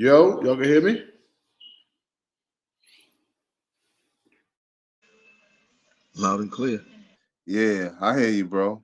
Yo, y'all can hear me? Loud and clear. Yeah, I hear you, bro.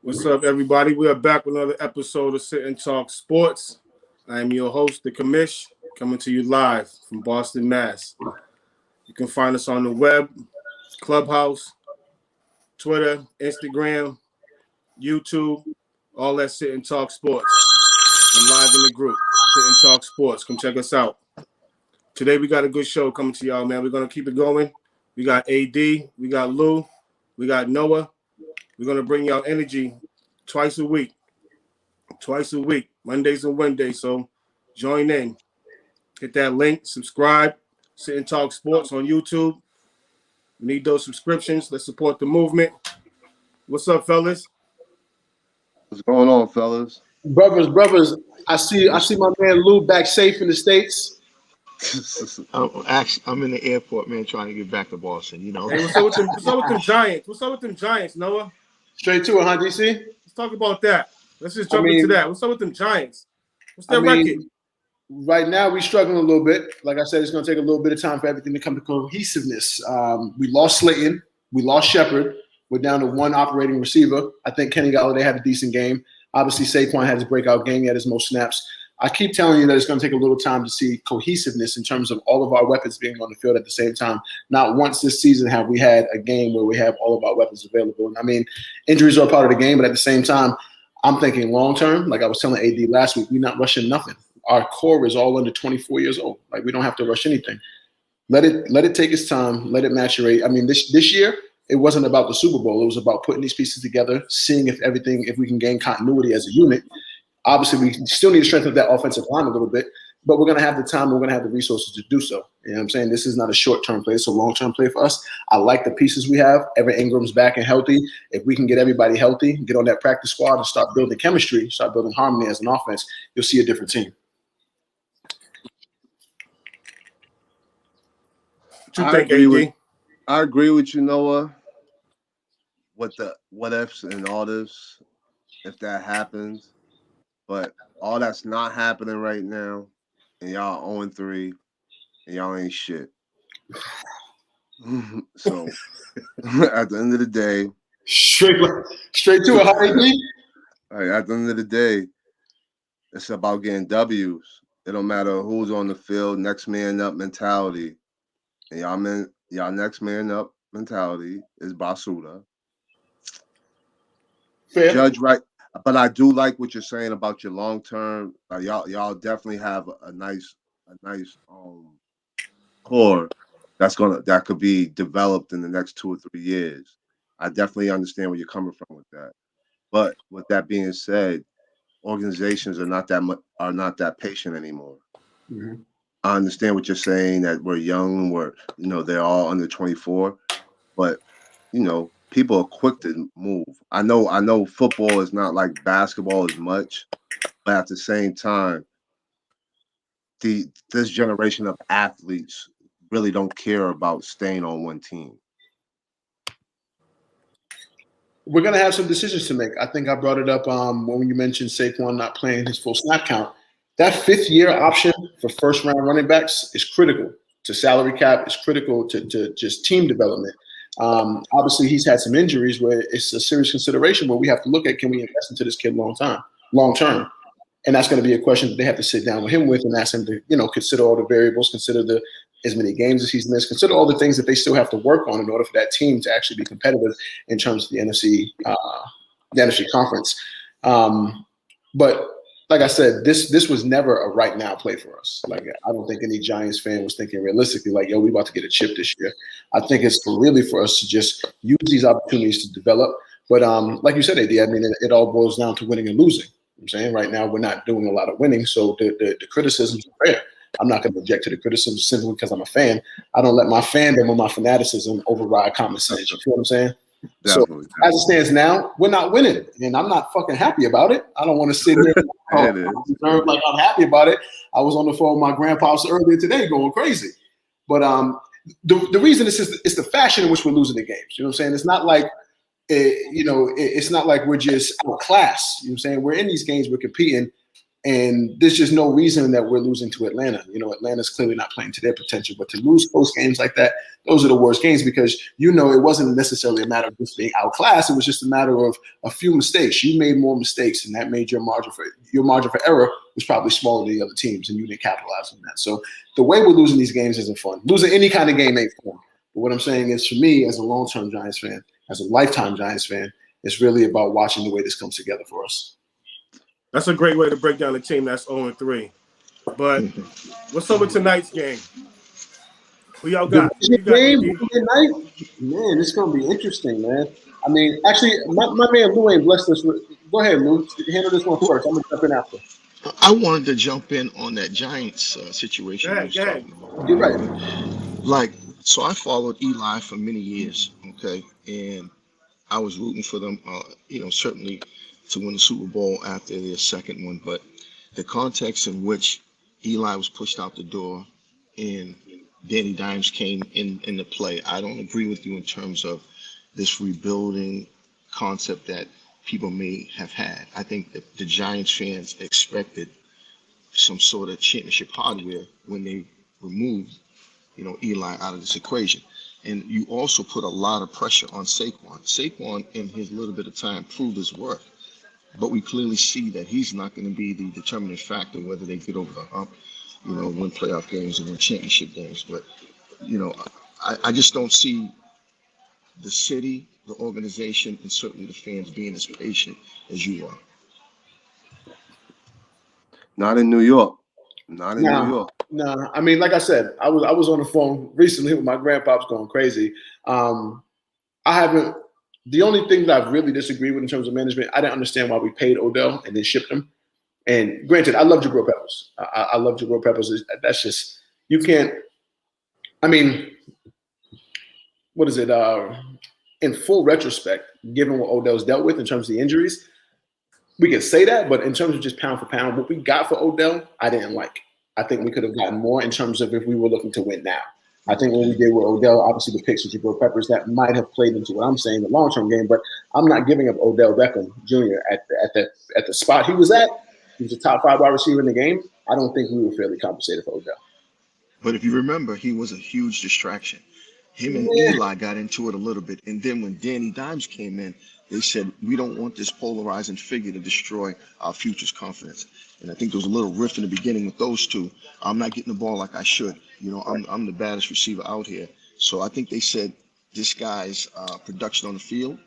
What's up, everybody? We are back with another episode of Sit and Talk Sports. I am your host, The Commish, coming to you live from Boston, Mass. You can find us on the web, Clubhouse, Twitter, Instagram, YouTube, all that Sit and Talk Sports. And live in the group, Sit and Talk Sports. Come check us out. Today we got a good show coming to y'all, man. We're going to keep it going. We got AD, we got Lou, we got Noah. We're going to bring y'all energy twice a week, Mondays and Wednesdays. So join in. Hit that link, subscribe, Sit and Talk Sports on YouTube. We need those subscriptions. Let's support the movement. What's up, fellas? What's going on, fellas? Brothers, I see my man Lou back safe in the States. I'm in the airport, man, trying to get back to Boston. You know. Hey, what's up with them Giants? What's up with them Giants, Noah? Straight to it, huh, DC? Let's talk about that. Let's just jump into that. What's up with them Giants? What's their record? Right now, we're struggling a little bit. Like I said, it's going to take a little bit of time for everything to come to cohesiveness. We lost Slayton. We lost Shepard. We're down to one operating receiver. I think Kenny Golladay had a decent game. Obviously, Saquon had his breakout game. He had his most snaps. I keep telling you that it's going to take a little time to see cohesiveness in terms of all of our weapons being on the field at the same time. Not once this season have we had a game where we have all of our weapons available. And I mean, injuries are a part of the game, but at the same time, I'm thinking long term. Like I was telling AD last week, we're not rushing nothing. Our core is all under 24 years old. Like we don't have to rush anything. Let it take its time. Let it maturate. I mean, this year it wasn't about the Super Bowl. It was about putting these pieces together, seeing if we can gain continuity as a unit. Obviously, we still need to strengthen that offensive line a little bit, but we're going to have the time. We're going to have the resources to do so. You know what I'm saying? This is not a short-term play. It's a long-term play for us. I like the pieces we have. Evan Ingram's back and healthy. If we can get everybody healthy, get on that practice squad and start building chemistry, start building harmony as an offense, you'll see a different team. What you think, AD? I agree with you, Noah. With the what ifs and all this, if that happens. But all that's not happening right now, and y'all 0-3, and y'all ain't shit. So at the end of the day, straight to a high D. At the end of the day, it's about getting W's. It don't matter who's on the field. Next man up mentality, and y'all next man up mentality is Basuda. Fair. Judge right. But I do like what you're saying about your long term. Y'all definitely have a nice core that could be developed in the next 2 or 3 years. I definitely understand where you're coming from with that. But with that being said, organizations are not that patient anymore. Mm-hmm. I understand what you're saying, that we're young, they're all under 24, but people are quick to move. I know football is not like basketball as much, but at the same time, this generation of athletes really don't care about staying on one team. We're going to have some decisions to make. I think I brought it up when you mentioned Saquon not playing his full snap count. That 5th-year option for first-round running backs is critical to salary cap. It's critical to just team development. Obviously, he's had some injuries where it's a serious consideration where we have to look at, can we invest into this kid long term? And that's going to be a question that they have to sit down with him and ask him to, consider all the variables, consider as many games as he's missed, consider all the things that they still have to work on in order for that team to actually be competitive in terms of the NFC conference. But like I said, this was never a right now play for us. Like, I don't think any Giants fan was thinking realistically, like, yo, we about to get a chip this year. I think it's really for us to just use these opportunities to develop. But like you said, AD, I mean, it all boils down to winning and losing. I'm saying right now we're not doing a lot of winning, so the criticisms are fair. I'm not going to object to the criticism simply because I'm a fan. I don't let my fandom or my fanaticism override common sense. You feel what I'm saying? Definitely. So as it stands now, we're not winning, and I'm not fucking happy about it. I don't want to sit there like I'm happy about it. I was on the phone with my grandpa earlier today going crazy. But the reason it's the fashion in which we're losing the games. You know what I'm saying? It's not like it's not like we're just outclassed. You know what I'm saying? We're in these games, we're competing, and there's just no reason that we're losing to Atlanta. Atlanta's clearly not playing to their potential, but to lose close games like that, those are the worst games because, it wasn't necessarily a matter of just being outclassed. It was just a matter of a few mistakes. You made more mistakes, and that made your margin for error was probably smaller than the other teams, and you didn't capitalize on that. So the way we're losing these games isn't fun. Losing any kind of game ain't fun. But what I'm saying is, for me, as a long-term Giants fan, as a lifetime Giants fan, it's really about watching the way this comes together for us. That's a great way to break down a team that's 0-3. But what's up with tonight's game? Who y'all got? Man, it's going to be interesting, man. I mean, actually, my man Lou ain't blessed us with. Go ahead, Lou. Handle this one first. I'm going to jump in after. I wanted to jump in on that Giants situation. Go ahead. You're right. So I followed Eli for many years, okay? And I was rooting for them, certainly to win the Super Bowl after their second one. But the context in which Eli was pushed out the door and Danny Dimes came into play, I don't agree with you in terms of this rebuilding concept that people may have had. I think that the Giants fans expected some sort of championship hardware when they removed, Eli out of this equation. And you also put a lot of pressure on Saquon. Saquon, in his little bit of time, proved his worth. but we clearly see that he's not going to be the determining factor whether they get over the hump, win playoff games and win championship games. But, I just don't see the city, the organization, and certainly the fans being as patient as you are. Not in New York. Not in New York. No, I mean, like I said, I was on the phone recently with my grandpa's going crazy. The only thing that I've really disagreed with in terms of management, I didn't understand why we paid Odell and then shipped him. And granted, I love Jabril Peppers. I love Jabril Peppers. That's just, you can't, I mean, what is it? In full retrospect, given what Odell's dealt with in terms of the injuries, we can say that, but in terms of just pound for pound, what we got for Odell, I didn't like. I think we could have gotten more in terms of if we were looking to win now. I think what we did with Odell, obviously the picks of Jabril Peppers, that might have played into what I'm saying, the long-term game, but I'm not giving up Odell Beckham Jr. at the spot he was at. He was a top 5 wide receiver in the game. I don't think we were fairly compensated for Odell. But if you remember, he was a huge distraction. Him and Eli got into it a little bit. And then when Danny Dimes came in, they said, we don't want this polarizing figure to destroy our future's confidence. And I think there was a little rift in the beginning with those two. I'm not getting the ball like I should. I'm the baddest receiver out here. So I think they said this guy's production on the field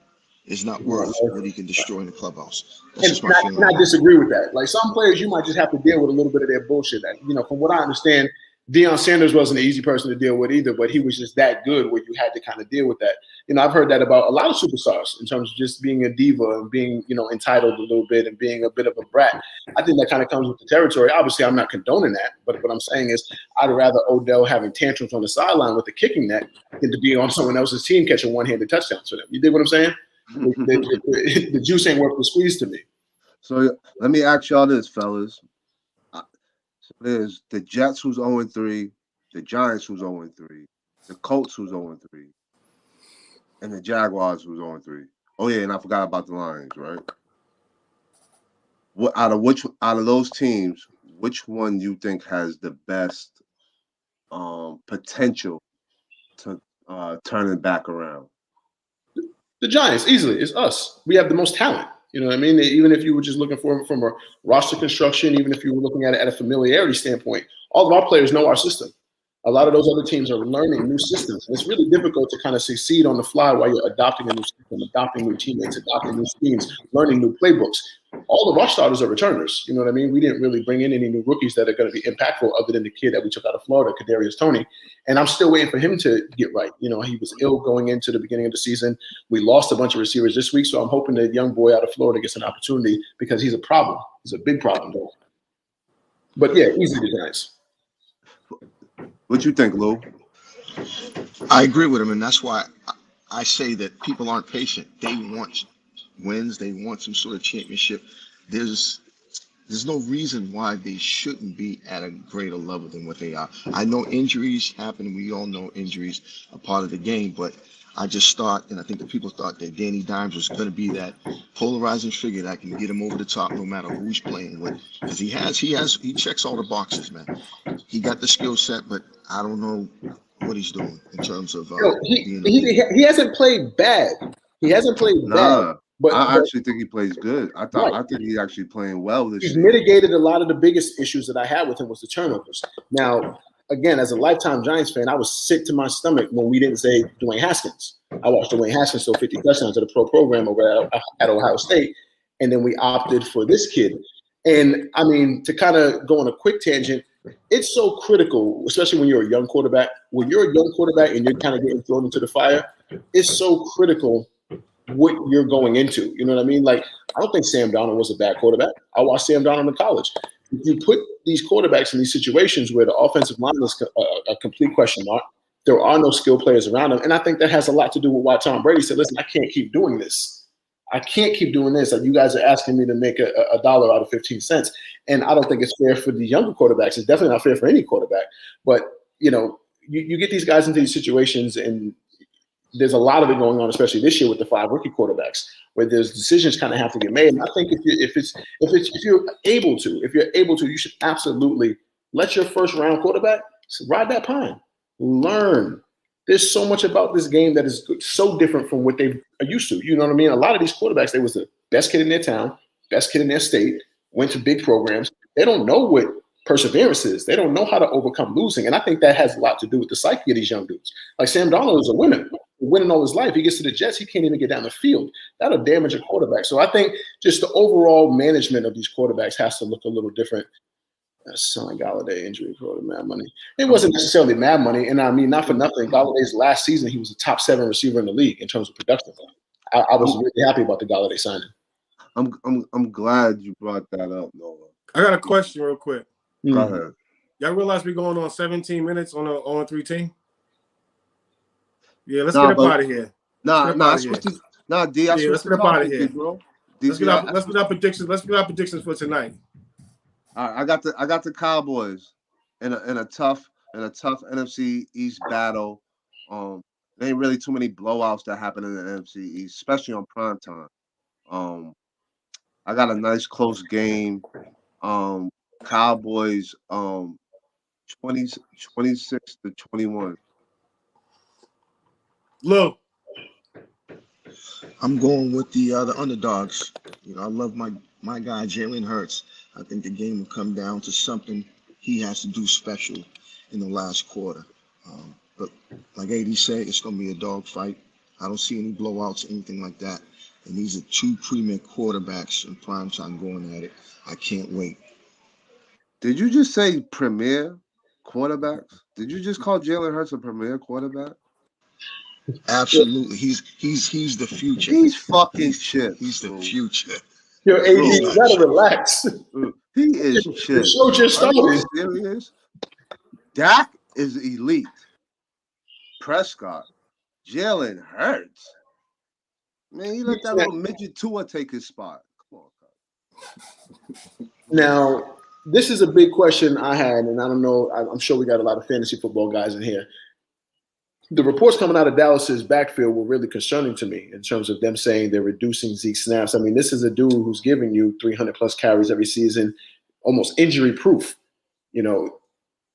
is not worth what he can destroy in the clubhouse. That's just my feeling. I disagree with that. Like some players, you might just have to deal with a little bit of their bullshit. From what I understand, Deion Sanders wasn't an easy person to deal with either, but he was just that good where you had to kind of deal with that. I've heard that about a lot of superstars in terms of just being a diva and being, entitled a little bit and being a bit of a brat. I think that kind of comes with the territory. Obviously, I'm not condoning that, but what I'm saying is I'd rather Odell having tantrums on the sideline with the kicking net than to be on someone else's team catching one-handed touchdowns for them. You dig what I'm saying? The juice ain't worth the squeeze to me. So let me ask y'all this, fellas. There's the Jets who's 0-3, the Giants who's 0-3, the Colts who's 0-3, and the Jaguars who's 0-3. Oh yeah, and I forgot about the Lions, right? Out of those teams, which one you think has the best potential to turn it back around? The Giants, easily. It's us. We have the most talent. You know what I mean? Even if you were just looking for from a roster construction, even if you were looking at it at a familiarity standpoint, all of our players know our system. A lot of those other teams are learning new systems. And it's really difficult to kind of succeed on the fly while you're adopting a new system, adopting new teammates, adopting new schemes, learning new playbooks. All of our starters are returners. You know what I mean? We didn't really bring in any new rookies that are going to be impactful other than the kid that we took out of Florida, Kadarius Toney. And I'm still waiting for him to get right. He was ill going into the beginning of the season. We lost a bunch of receivers this week, so I'm hoping that young boy out of Florida gets an opportunity because he's a problem. He's a big problem, though. But yeah, easy to Giants. What you think, Lou? I agree with him, and that's why I say that people aren't patient. They want wins. They want some sort of championship. There's no reason why they shouldn't be at a greater level than what they are. I know injuries happen. We all know injuries are part of the game, but I just thought, and I think the people thought that Danny Dimes was going to be that polarizing figure that can get him over the top no matter who he's playing with. Because he checks all the boxes, man. He got the skill set, but I don't know what he's doing in terms of he hasn't played bad. He hasn't played bad. But I actually think he plays good. I think he's actually playing well this year. He's mitigated a lot of the biggest issues that I had with him was the turnovers. Now, again, as a lifetime Giants fan, I was sick to my stomach when we didn't say Dwayne Haskins. I watched Dwayne Haskins throw 50 touchdowns at a pro program over at Ohio State, and then we opted for this kid. And, I mean, to kind of go on a quick tangent, it's so critical, especially when you're a young quarterback. When you're a young quarterback and you're kind of getting thrown into the fire, it's so critical what you're going into. You know what I mean? Like, I don't think Sam Darnold was a bad quarterback. I watched Sam Darnold in college. If you put these quarterbacks in these situations where the offensive line is a complete question mark, there are no skill players around them. And I think that has a lot to do with why Tom Brady said, listen, I can't keep doing this. I can't keep doing this. Like, you guys are asking me to make a dollar out of 15 cents. And I don't think it's fair for the younger quarterbacks. It's definitely not fair for any quarterback. But, you get these guys into these situations, and there's a lot of it going on, especially this year with the 5 rookie quarterbacks, where there's decisions kind of have to get made. And I think if you're able to, you should absolutely let your first round quarterback ride that pine, learn. There's so much about this game that is so different from what they are used to. You know what I mean? A lot of these quarterbacks, they was the best kid in their town, best kid in their state, went to big programs. They don't know what perseverance is. They don't know how to overcome losing. And I think that has a lot to do with the psyche of these young dudes. Like Sam Darnold is a winner, winning all his life. He gets to the Jets, he can't even get down the field. That'll damage a quarterback. So I think just the overall management of these quarterbacks has to look a little different. Selling Galladay injury for mad money. It wasn't necessarily mad money. And I mean, not for nothing, Galladay's last season, he was a top 7 receiver in the league in terms of production. I was really happy about the Galladay signing. I'm glad you brought that up, Noah. I got a question real quick. Go ahead. Y'all realize we're going on 17 minutes on a 0-3 team? Yeah, let's get up out of here. D, let's get up out of here, bro. Let's get our predictions. Let's get our predictions for tonight. All right, I got the Cowboys in a tough NFC East battle. There ain't really too many blowouts that happen in the NFC East, especially on prime time. I got a nice close game. Cowboys 26-21. Look, I'm going with the underdogs. You know, I love my guy Jalen Hurts. I think the game will come down to something he has to do special in the last quarter. But like AD said, it's going to be a dogfight. I don't see any blowouts, anything like that. And these are 2 premier quarterbacks in prime time going at it. I can't wait. Did you just say premier quarterbacks? Did you just call Jalen Hurts a premier quarterback? Absolutely. He's the future. He's fucking shit. He's the future. Yo, AD, you gotta relax. He is shit. The show just Are you started. serious? Dak is elite. Prescott, Jalen Hurts. Man, he let that little midget Tua take his spot. Come on, God. Now, this is a big question I had, and I don't know. I'm sure we got a lot of fantasy football guys in here. The reports coming out of Dallas's backfield were really concerning to me in terms of them saying they're reducing Zeke snaps. I mean, this is a dude who's giving you 300+ carries every season, almost injury proof. You know,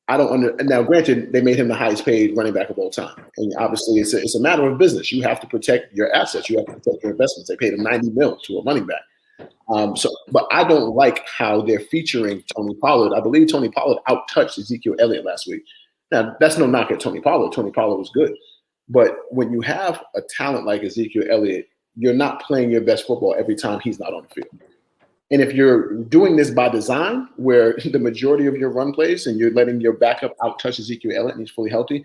now granted, they made him the highest paid running back of all time. And obviously it's a matter of business. You have to protect your assets. You have to protect your investments. They paid him $90 million to a running back. But I don't like how they're featuring Tony Pollard. I believe Tony Pollard out-touched Ezekiel Elliott last week. Now, that's no knock at Tony Pollard. Tony Pollard was good. But when you have a talent like Ezekiel Elliott, you're not playing your best football every time he's not on the field. And if you're doing this by design, where the majority of your run plays and you're letting your backup out-touch Ezekiel Elliott and he's fully healthy,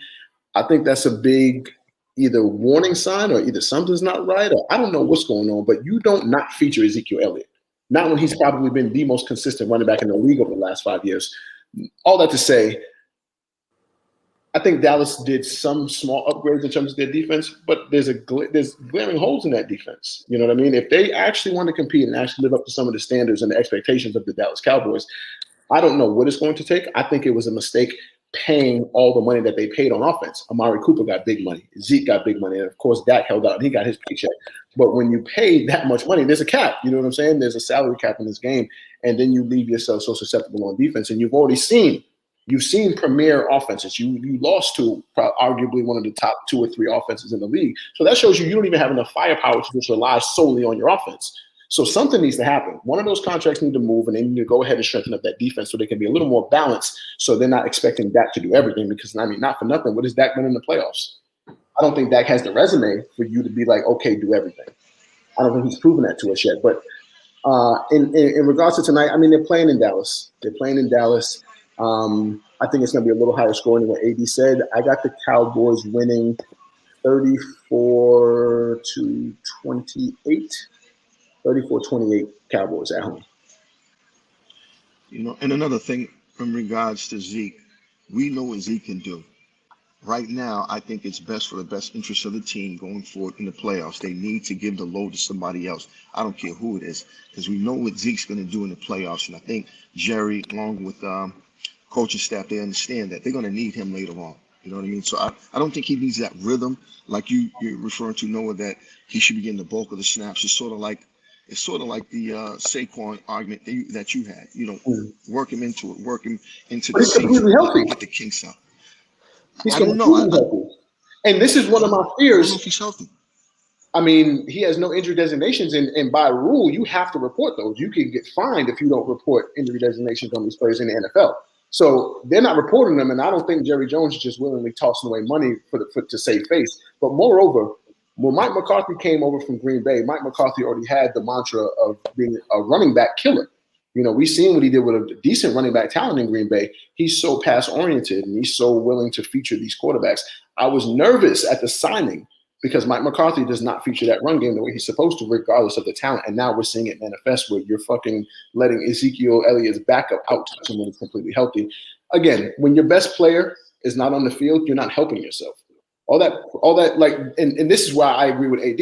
I think that's a big either warning sign or either something's not right or I don't know what's going on, but you don't not feature Ezekiel Elliott. Not when he's probably been the most consistent running back in the league over the last 5 years. All that to say, I think Dallas did some small upgrades in terms of their defense, but there's glaring holes in that defense. You know what I mean? If they actually want to compete and actually live up to some of the standards and the expectations of the Dallas Cowboys, I don't know what it's going to take. I think it was a mistake paying all the money that they paid on offense. Amari Cooper got big money. Zeke got big money. And, of course, Dak held out and he got his paycheck. But when you pay that much money, there's a cap. You know what I'm saying? There's a salary cap in this game. And then you leave yourself so susceptible on defense. And you've already seen premier offenses. You lost to arguably one of the top 2 or 3 offenses in the league. So that shows you don't even have enough firepower to just rely solely on your offense. So something needs to happen. One of those contracts need to move, and they need to go ahead and strengthen up that defense so they can be a little more balanced so they're not expecting Dak to do everything because, I mean, not for nothing. What has Dak done in the playoffs? I don't think Dak has the resume for you to be like, okay, do everything. I don't think he's proven that to us yet. But in regards to tonight, I mean, they're playing in Dallas. I think it's going to be a little higher scoring than what AD said. I got the Cowboys winning 34-28. 34-28 Cowboys at home. You know, and another thing in regards to Zeke, we know what Zeke can do. Right now, I think it's best for the best interest of the team going forward in the playoffs. They need to give the load to somebody else. I don't care who it is, because we know what Zeke's going to do in the playoffs. And I think Jerry, along with coaching staff, they understand that they're going to need him later on. You know what I mean? So I don't think he needs that rhythm like you're referring to, Noah, that he should be getting the bulk of the snaps. It's sort of like the Saquon argument that you had. You know, work him into it, work him into the season, get the kinks out. He's completely healthy. And this is one of my fears. I don't know if he's healthy. I mean, he has no injury designations, and by rule, you have to report those. You can get fined if you don't report injury designations on these players in the NFL. So they're not reporting them, and I don't think Jerry Jones is just willingly tossing away money to save face. But moreover, when Mike McCarthy came over from Green Bay, Mike McCarthy already had the mantra of being a running back killer. You know, we've seen what he did with a decent running back talent in Green Bay. He's so pass oriented and he's so willing to feature these quarterbacks. I was nervous at the signing because Mike McCarthy does not feature that run game the way he's supposed to, regardless of the talent. And now we're seeing it manifest where you're fucking letting Ezekiel Elliott's backup out touch him when he's completely healthy. Again, when your best player is not on the field, you're not helping yourself. All that, like, and this is why I agree with AD.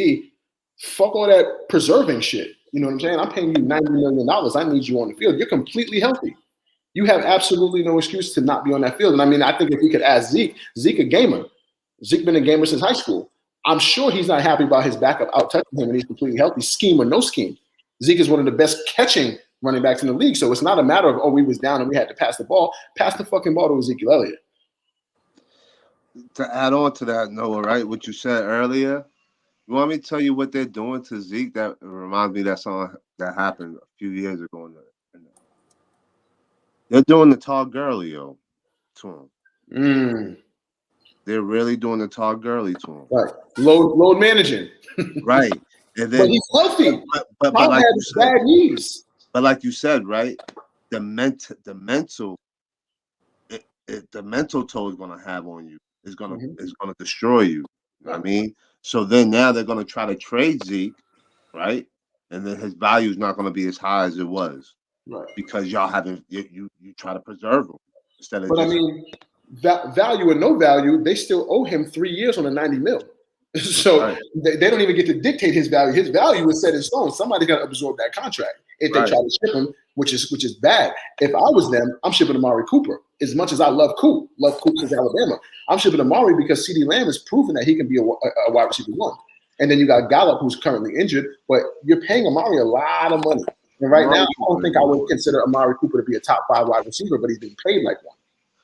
Fuck all that preserving shit. You know what I'm saying? I'm paying you $90 million. I need you on the field. You're completely healthy. You have absolutely no excuse to not be on that field. And I mean, I think if we could ask Zeke a gamer. Zeke been a gamer since high school. I'm sure he's not happy about his backup out touching him and he's completely healthy, scheme or no scheme. Zeke is one of the best catching running backs in the league. So it's not a matter of, oh, we was down and we had to pass the ball. Pass the fucking ball to Ezekiel Elliott. To add on to that, Noah, right? What you said earlier. You want me to tell you what they're doing to Zeke? That reminds me of that song that happened a few years ago. They're doing the Todd Gurley, to him. They're really doing the Todd Gurley to him. Right. Load managing. Right. And then, but he's healthy. But Todd like had you said, bad knees. But like you said, right? The mental toll is gonna have on you. Is gonna destroy you. You know what I mean? So then now they're gonna try to trade Zeke, right? And then his value is not gonna be as high as it was, right? Because y'all haven't you try to preserve him instead of. But I mean, value or no value, they still owe him 3 years on a $90 million. So right. they don't even get to dictate his value. His value is set in stone. Somebody's got to absorb that contract if they try to ship him, which is bad. If I was them, I'm shipping Amari Cooper. As much as I love Coop since Alabama, I'm shipping Amari because CeeDee Lamb has proven that he can be a wide receiver one. And then you got Gallup, who's currently injured, but you're paying Amari a lot of money. And right now, I don't think I would consider Amari Cooper to be a top 5 wide receiver, but he's being paid like one.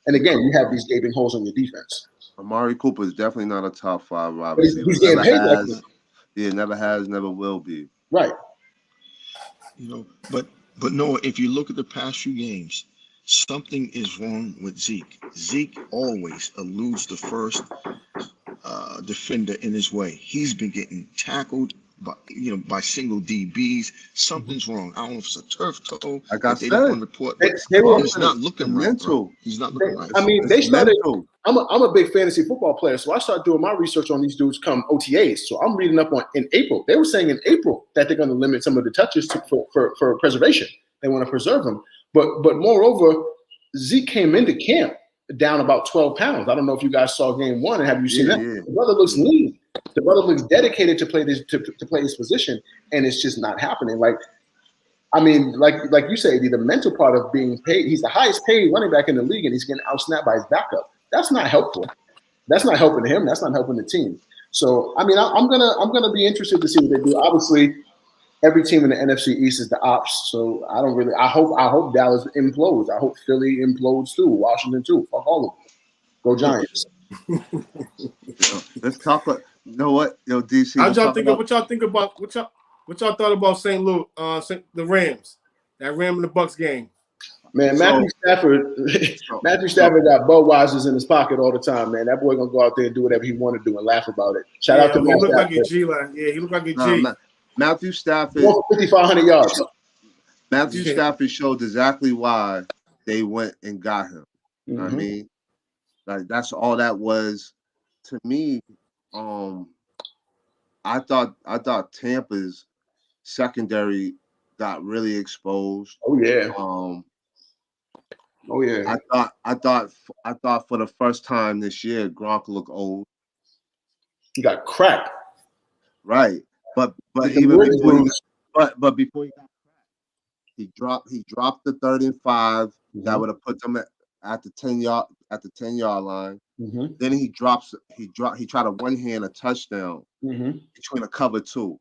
And again, you have these gaping holes on your defense. Amari Cooper is definitely not a top 5 wide receiver. He's getting paid like that. Yeah, never has, never will be. Right. You know, but Noah, if you look at the past few games, something is wrong with Zeke. Zeke always eludes the first defender in his way. He's been getting tackled by single DBs. Something's wrong. I don't know if it's a turf toe. Like I said, he's not looking right. Bro. He's not looking right. I mean, they started. I'm a big fantasy football player, so I started doing my research on these dudes come OTAs. So I'm reading up on in April. They were saying in April that they're going to limit some of the touches for preservation. They want to preserve them. But moreover, Zeke came into camp down about 12 pounds. I don't know if you guys saw game 1 and have you seen that? Yeah. The brother looks lean. The brother looks dedicated to play this to play his position, and it's just not happening. Like you say, the mental part of being paid. He's the highest paid running back in the league, and he's getting outsnapped by his backup. That's not helpful. That's not helping him. That's not helping the team. So I mean, I'm gonna be interested to see what they do. Obviously, every team in the NFC East is the ops. So I hope Dallas implodes. I hope Philly implodes too. Washington too. Fuck all of them. Go Giants. Let's talk. You know what, DC. What y'all think about what y'all thought about St. Louis, the Rams, that Ram and the Bucks game? Man, Matthew Stafford got Budweisers in his pocket all the time, man. That boy gonna go out there and do whatever he want to do and laugh about it. Shout out to Matthew Stafford. He looked like a G. Matthew Stafford. 5,500 yards. Matthew Stafford showed exactly why they went and got him. You know what I mean? Like that's all that was to me. I thought Tampa's secondary got really exposed. Oh yeah. I thought for the first time this year, Gronk looked old. He got cracked. Right. But even before before he got cracked, he dropped the 3rd and 5. That would have put them at the 10-yard line. Then he tried to one-hand a touchdown between a cover 2.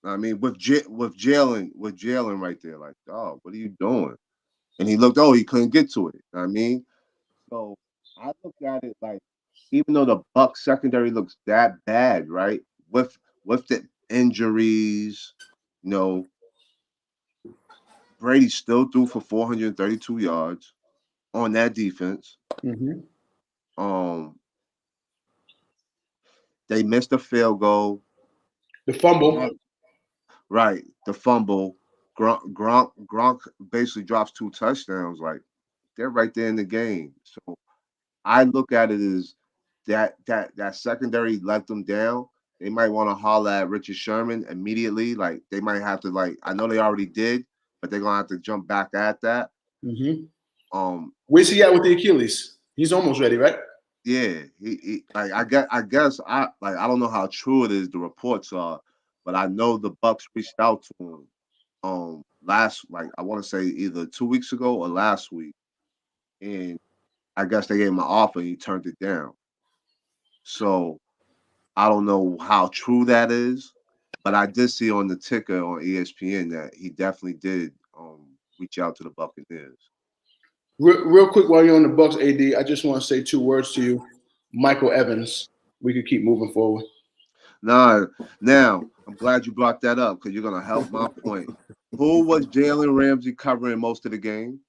I mean, with Jalen right there, like, dog, what are you doing? And he looked, he couldn't get to it. You know what I mean? So I look at it like, even though the Bucs secondary looks that bad, right? with the injuries, you know, Brady still threw for 432 yards on that defense. Mm-hmm. Um, they missed a field goal. The fumble. Right, the fumble. Gronk basically drops 2 touchdowns. Like they're right there in the game. So I look at it as that secondary let them down. They might want to holler at Richard Sherman immediately. Like they might have to I know they already did, but they're gonna have to jump back at that. Mm-hmm. Um, Where's he at with the Achilles? He's almost ready, right? yeah, he like I guess I don't know how true it is. The reports are, but I know the Bucks reached out to him last I want to say either 2 weeks ago or last week, and I guess they gave him an offer and he turned it down. So I don't know how true that is, but I did see on the ticker on ESPN that he definitely did reach out to the Buccaneers. Real quick, while you're on the Bucks, AD, I just want to say 2 words to you, Michael Evans. We could keep moving forward. Now I'm glad you brought that up because you're gonna help my point. Who was Jalen Ramsey covering most of the game?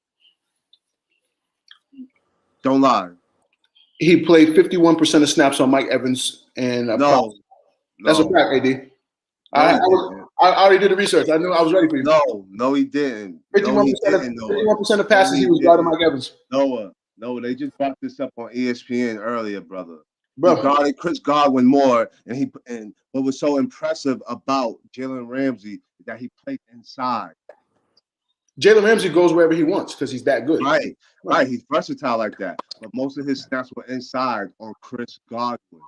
Don't lie. He played 51% of snaps on Mike Evans, and No, that's a fact, AD. No, I he didn't. already did the research. I knew I was ready for you. No, he didn't. 51% of passes he was guarding Mike Evans. Noah, they just brought this up on ESPN earlier, brother. Bro, He guarded Chris Godwin more, and what was so impressive about Jalen Ramsey is that he played inside. Jalen Ramsey goes wherever he wants because he's that good. Right. He's versatile like that. But most of his snaps were inside on Chris Godwin.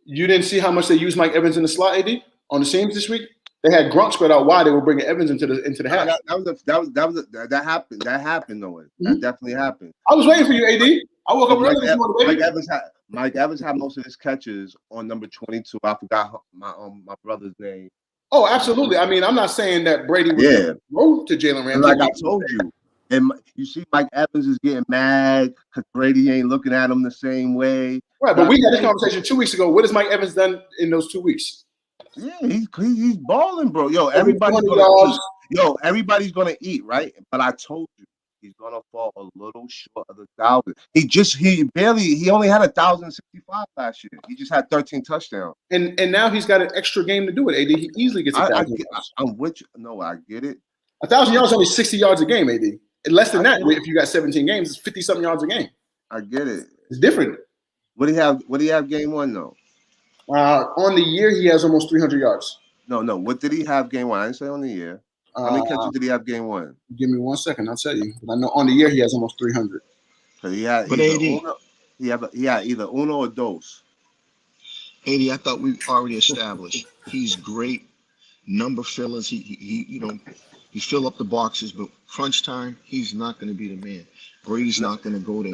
You didn't see how much they used Mike Evans in the slot, AD, on the seams this week? They had Gronk spread out wide. They were bringing Evans into the half. That happened. That happened, though. That definitely happened. I was waiting for you, AD. I woke up early this morning, baby. Mike Evans had most of his catches on number 22. I forgot my brother's name. Oh, absolutely. I mean, I'm not saying that Brady was throw to Jalen Ramsey. Like I told you, and you see, Mike Evans is getting mad because Brady ain't looking at him the same way. Right, but we had this conversation 2 weeks ago. What has Mike Evans done in those 2 weeks? Yeah, he's balling, bro. Everybody's gonna eat. Everybody's gonna eat, right? But I told you, he's gonna fall a little short of the 1,000. He only had 1,065 last year. He just had 13 touchdowns. And now he's got an extra game to do it, AD. He easily gets 1,000 yards. I'm with you. No, I get it. 1,000 yards is only 60 yards a game, AD. And less than that, if you got 17 games, it's 50-something yards a game. I get it. It's different. What do you have game one though? On the year, he has almost 300 yards. No. What did he have game one? I didn't say on the year. How many catches did he have game one? Give me 1 second. I'll tell you. I know on the year he has almost 300. So he had either uno or dos. AD, I thought we already established he's great number fillers. He fill up the boxes, but crunch time, he's not going to be the man. Brady's not going to go there.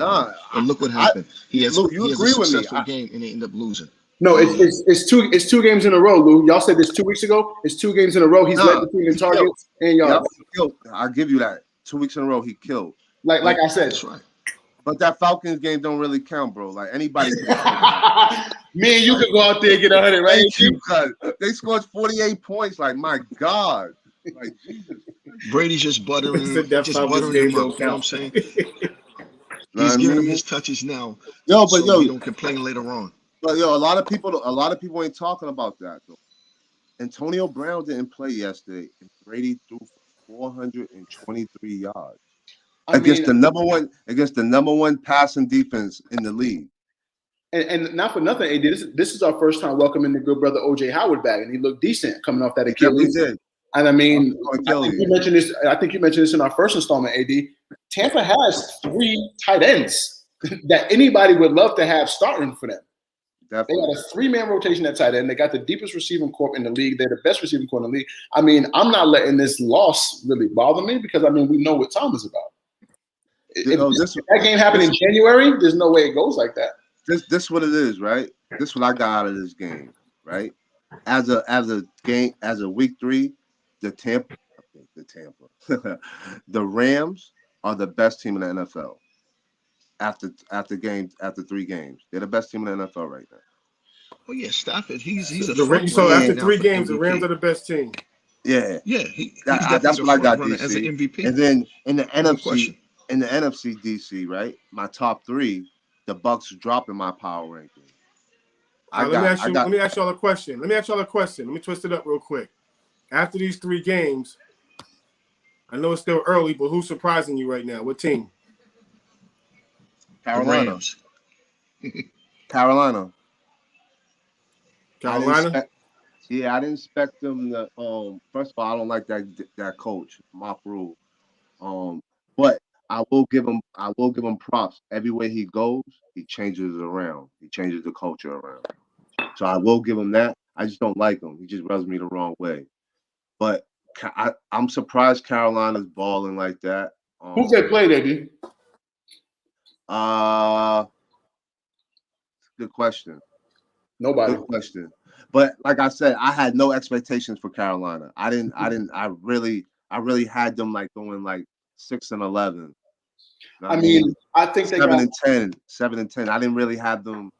And look what happened. He has a successful game and they end up losing. No, it's two games in a row, Lou. Y'all said this 2 weeks ago. It's 2 games in a row. He's led the team in targets and yards. I'll give you that. 2 weeks in a row, he killed. Like I said. That's right. But that Falcons game don't really count, bro. Like anybody can Me and you could go out there and get 100, right? They scored 48 points. Like, my God. Like, Jesus. Brady's just buttering him up. You know what I'm saying? He's giving him his touches now. He don't complain later on. But a lot of people ain't talking about that though. Antonio Brown didn't play yesterday, and Brady threw for 423 yards against the number one passing defense in the league. And not for nothing, AD. This is our first time welcoming the good brother OJ Howard back, and he looked decent coming off that Achilles. He did. And I mean, I think you mentioned this in our first installment, AD. Tampa has 3 tight ends that anybody would love to have starting for them. Definitely. They got a 3-man rotation at tight end. They got the deepest receiving corps in the league. They're the best receiving corps in the league. I mean, I'm not letting this loss really bother me because, I mean, we know what Tom is about. If that game happened in January, there's no way it goes like that. This what it is, right? This what I got out of this game, right? As a week 3, the Rams are the best team in the NFL. After 3 games, they're the best team in the NFL right now. Oh yeah, Stafford. He's a The front so runner after right now 3 for games, the Rams MVP. are the best team. Yeah, Yeah, he's definitely that's a what I front got, runner as an DC. MVP. And then No question. in the NFC, DC, right? My top 3, the Bucks dropping my power ranking. Let me ask y'all a question. Let me twist it up real quick. After these 3 games, I know it's still early, but who's surprising you right now? What team? The Carolina. Rams. Carolina. Carolina? I didn't expect them to. First of all, I don't like that coach, Mark Rule. But I will give him props. Everywhere he goes, he changes it around. He changes the culture around. So I will give him that. I just don't like him. He just rubs me the wrong way. But I'm surprised Carolina's balling like that. Who's they played, AD? Good question. Nobody. Good question. But like I said, I had no expectations for Carolina. I really had them like going like 6-11. I mean, I think they 7-10. I didn't really have them.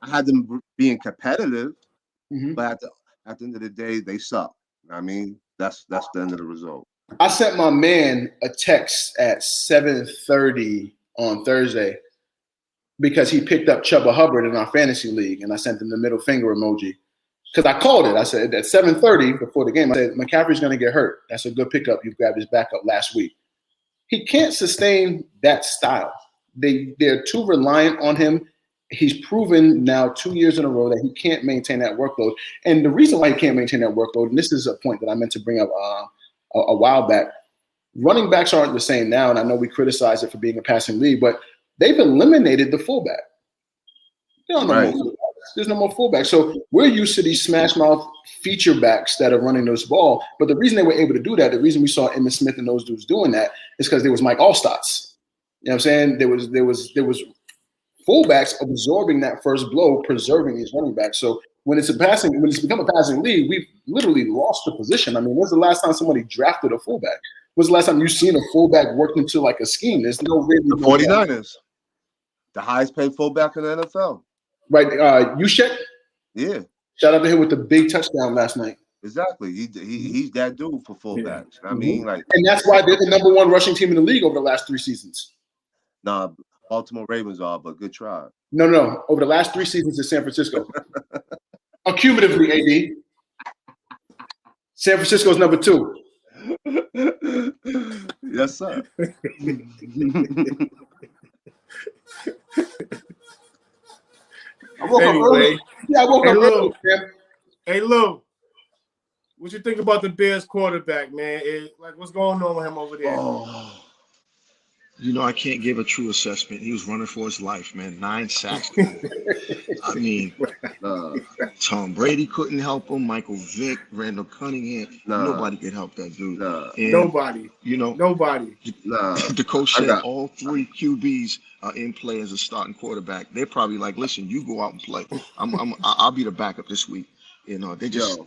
I had them being competitive, but at the end of the day, they suck. I mean, that's the end of the result. I sent my man a text at 7:30 on Thursday because he picked up Chuba Hubbard in our fantasy league, and I sent him the middle finger emoji because I called it. I said at 7:30 before the game, I said McCaffrey's going to get hurt. That's a good pickup. You grabbed his backup last week. He can't sustain that style. They're too reliant on him. He's proven now 2 years in a row that he can't maintain that workload. And the reason why he can't maintain that workload, and this is a point that I meant to bring up a while back, running backs aren't the same now, and I know we criticize it for being a passing league, but they've eliminated the fullback. There's no more fullback. So we're used to these smash mouth feature backs that are running this ball. But the reason they were able to do that, the reason we saw Emmitt Smith and those dudes doing that is because there was Mike Allstats. You know what I'm saying? There was fullbacks absorbing that first blow, preserving these running backs. So when it's become a passing league, we've literally lost the position. I mean, when's the last time somebody drafted a fullback? When's the last time you've seen a fullback work into like a scheme? There's no really. The 49ers, the highest paid fullback in the NFL. Right, Juszczyk? Yeah. Shout out to him with the big touchdown last night. Exactly. He's that dude for fullbacks. Yeah. I mean, like, and that's why they're the number 1 rushing team in the league over the last 3 seasons. Nah, Baltimore Ravens are, but good try. No. Over the last 3 seasons in San Francisco. Cumulatively, AD. San Francisco's number 2. Yes, sir. I woke up early. Yeah, I woke up early, man. Hey, Lou. What you think about the Bears quarterback, man? What's going on with him over there? Oh. You know, I can't give a true assessment. He was running for his life, man. 9 sacks. I mean, Tom Brady couldn't help him. Michael Vick, Randall Cunningham. Nobody could help that dude. Nobody. You know, nobody. The coach said all 3 QBs are in play as a starting quarterback. They're probably like, listen, you go out and play. I'll be the backup this week. You know, they just.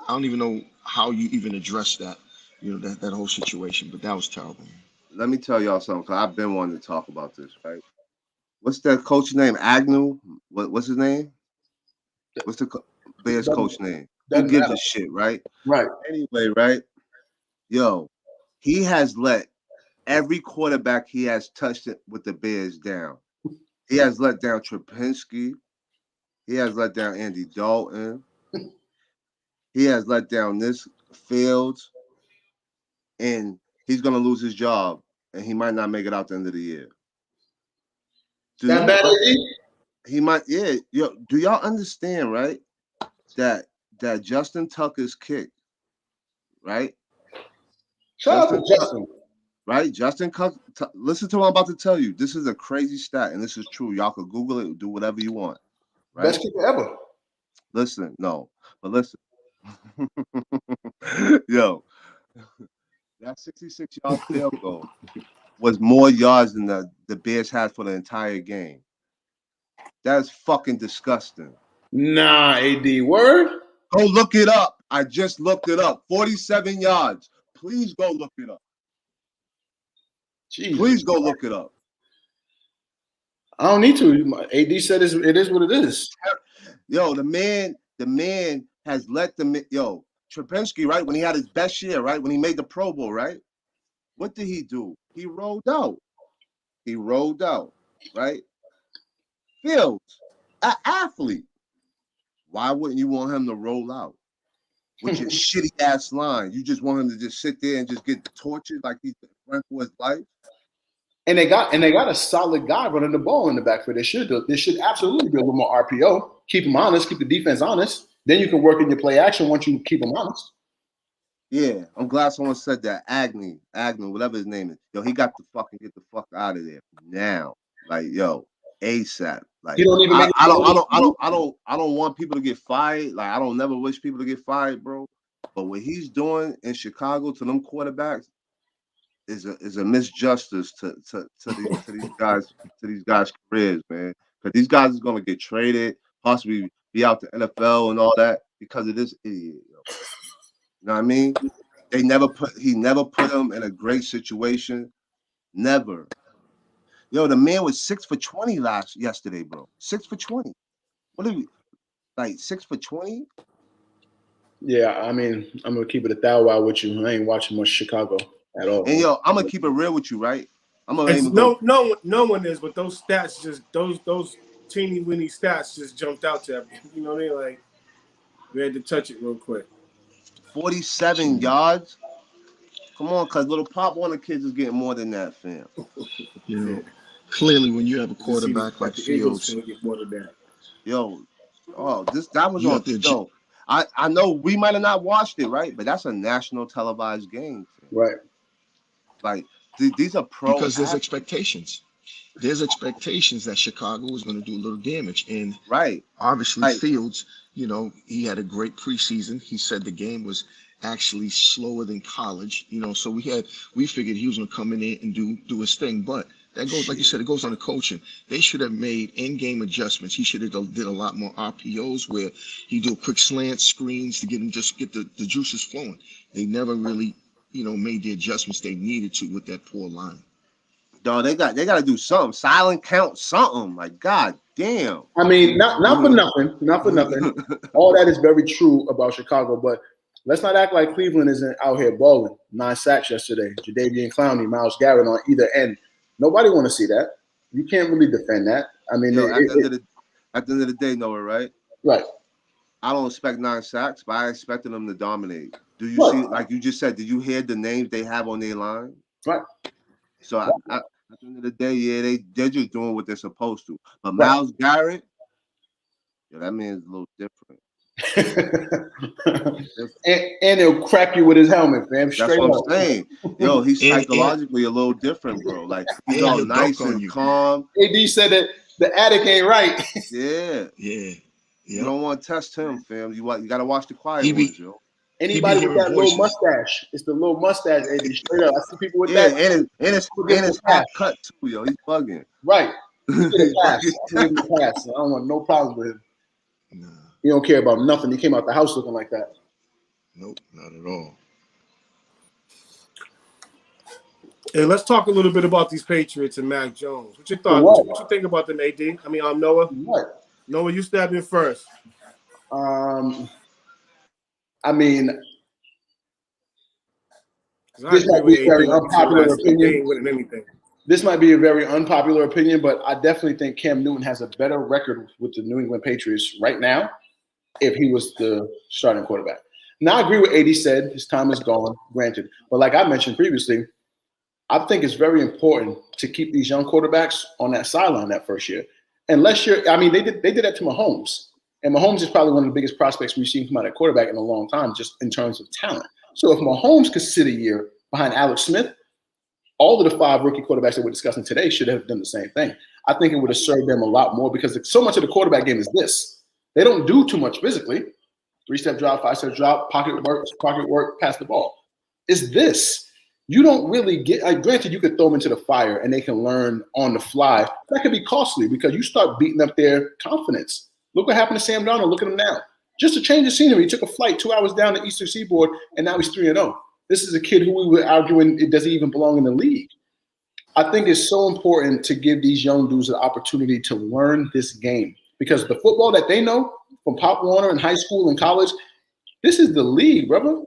I don't even know how you even address that. You know, that whole situation. But that was terrible. Let me tell y'all something, because I've been wanting to talk about this, right? What's that coach's name? Agnew? What's his name? What's the Bears coach name? Who gives a shit, right? Right. Anyway, right? Yo, he has let every quarterback he has touched it with the Bears down. He has let down Trubisky. He has let down Andy Dalton. He has let down this Fields. And he's going to lose his job, and he might not make it out the end of the year. That bad, he might, yeah. Yo, do y'all understand, right? That Justin Tucker's kick, right? Shout out to Justin. Right? Justin Tucker, listen to what I'm about to tell you. This is a crazy stat, and this is true. Y'all can Google it, do whatever you want. Right? Best kicker ever. Listen, but listen. Yo. That 66-yard field goal was more yards than the Bears had for the entire game. That's fucking disgusting. Nah, AD, word? Go look it up. I just looked it up. 47 yards. Please go look it up. Jeez. Please go look it up. I don't need to. AD said it is what it is. Yo, the man has let Trubisky, right? When he had his best year, right? When he made the Pro Bowl, right? What did he do? He rolled out. Right? Fields, an athlete. Why wouldn't you want him to roll out with your shitty ass line? You just want him to just sit there and just get tortured like he's running for his life. And they got a solid guy running the ball in the backfield. They should absolutely be a little more RPO. Keep him honest. Keep the defense honest. Then you can work in your play action once you keep him honest. Yeah, I'm glad someone said that. Agnew, whatever his name is. Yo, he got to fucking get the fuck out of there now. Like, yo, ASAP. Like, He don't even I don't want people to get fired. Like, I don't never wish people to get fired, bro. But what he's doing in Chicago to them quarterbacks is a misjustice to these guys' careers, man. Because these guys is gonna get traded, possibly be out the NFL and all that because of this idiot. Yo. You know what I mean? He never put them in a great situation. Never. Yo, the man was 6 for 20 yesterday, bro. 6 for 20. What are we like 6 for 20? Yeah, I mean, I'm gonna keep it 1,000 with you. I ain't watching much Chicago at all. And yo, I'm gonna keep it real with you, right? No one is, but those stats just those teeny weeny stats just jumped out to everyone. You know what I mean? Like we had to touch it real quick. 47 yards. Come on, cause little Pop Warner kids is getting more than that, fam. You know, clearly when you have a quarterback like Fields, get more than that. Yo, that was on. Yo, I know we might have not watched it, right? But that's a national televised game, fam. Right. Like these are pro because there's athletes. expectations. There's expectations that Chicago was going to do a little damage, and right. Obviously, Right. Fields, you know, he had a great preseason. He said the game was actually slower than college, you know. So we figured he was going to come in there and do his thing. But that goes, like you said, it goes on the coaching. They should have made in-game adjustments. He should have did a lot more RPOs where he do quick slant screens to get the juices flowing. They never really, you know, made the adjustments they needed to with that poor line. Dog, they got to do something. Silent count something. Like, god damn. I mean, not for nothing. All that is very true about Chicago, but let's not act like Cleveland isn't out here balling. 9 sacks yesterday. Jadeveon Clowney, Myles Garrett on either end. Nobody want to see that. You can't really defend that. I mean, Yo, at the end of the day, Noah, right? Right. I don't expect 9 sacks, but I expected them to dominate. Do you see, like you just said, did you hear the names they have on their line? Right. So at the end of the day, yeah, they're just doing what they're supposed to. But Myles Garrett, yeah, that man's a little different. and he'll crack you with his helmet, man. That's what I'm saying. Yo, he's psychologically a little different, bro. Like he's all nice and calm. AD said that the attic ain't right. Yeah. You don't want to test him, fam. You got to watch the quiet ones, yo. Anybody with that little mustache, it's the little mustache, AD. Straight up, I see people with that. And his half cut too, yo. He's bugging. Right. I don't want no problems with him. Nah. He don't care about nothing. He came out the house looking like that. Nope, not at all. Hey, let's talk a little bit about these Patriots and Mac Jones. What you thought? What you think about them, AD? I mean, Noah. What? Noah, you stab in first. I mean, this might be a very unpopular opinion. This might be a very unpopular opinion, but I definitely think Cam Newton has a better record with the New England Patriots right now if he was the starting quarterback. Now, I agree with AD said. His time is gone, granted. But like I mentioned previously, I think it's very important to keep these young quarterbacks on that sideline that first year. Unless they did that to Mahomes. And Mahomes is probably one of the biggest prospects we've seen come out of quarterback in a long time, just in terms of talent. So if Mahomes could sit a year behind Alex Smith, all of the 5 rookie quarterbacks that we're discussing today should have done the same thing. I think it would have served them a lot more because so much of the quarterback game is this. They don't do too much physically. 3-step drop, 5-step drop, pocket work, pass the ball. It's this. You don't really get, granted, you could throw them into the fire and they can learn on the fly. That could be costly because you start beating up their confidence. Look what happened to Sam Darnold. Look at him now. Just a change of scenery. He took a flight 2 hours down the Eastern Seaboard, and now he's 3-0. This is a kid who we were arguing it doesn't even belong in the league. I think it's so important to give these young dudes an opportunity to learn this game. because the football that they know from Pop Warner in high school and college, this is the league, brother.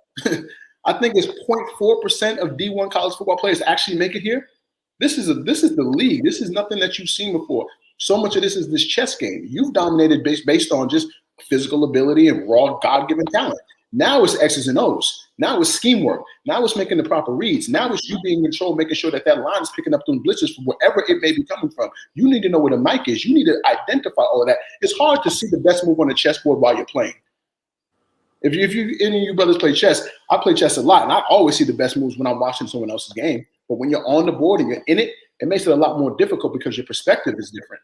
I think it's 0.4% of D1 college football players actually make it here. This is the league. This is nothing that you've seen before. So much of this is this chess game. You've dominated based on just physical ability and raw God-given talent. Now it's X's and O's. Now it's scheme work. Now it's making the proper reads. Now it's you being in control, making sure that line is picking up those blitzes from wherever it may be coming from. You need to know where the mic is. You need to identify all of that. It's hard to see the best move on the chessboard while you're playing. If you any of you brothers play chess, I play chess a lot, and I always see the best moves when I'm watching someone else's game. But when you're on the board and you're in it, it makes it a lot more difficult because your perspective is different.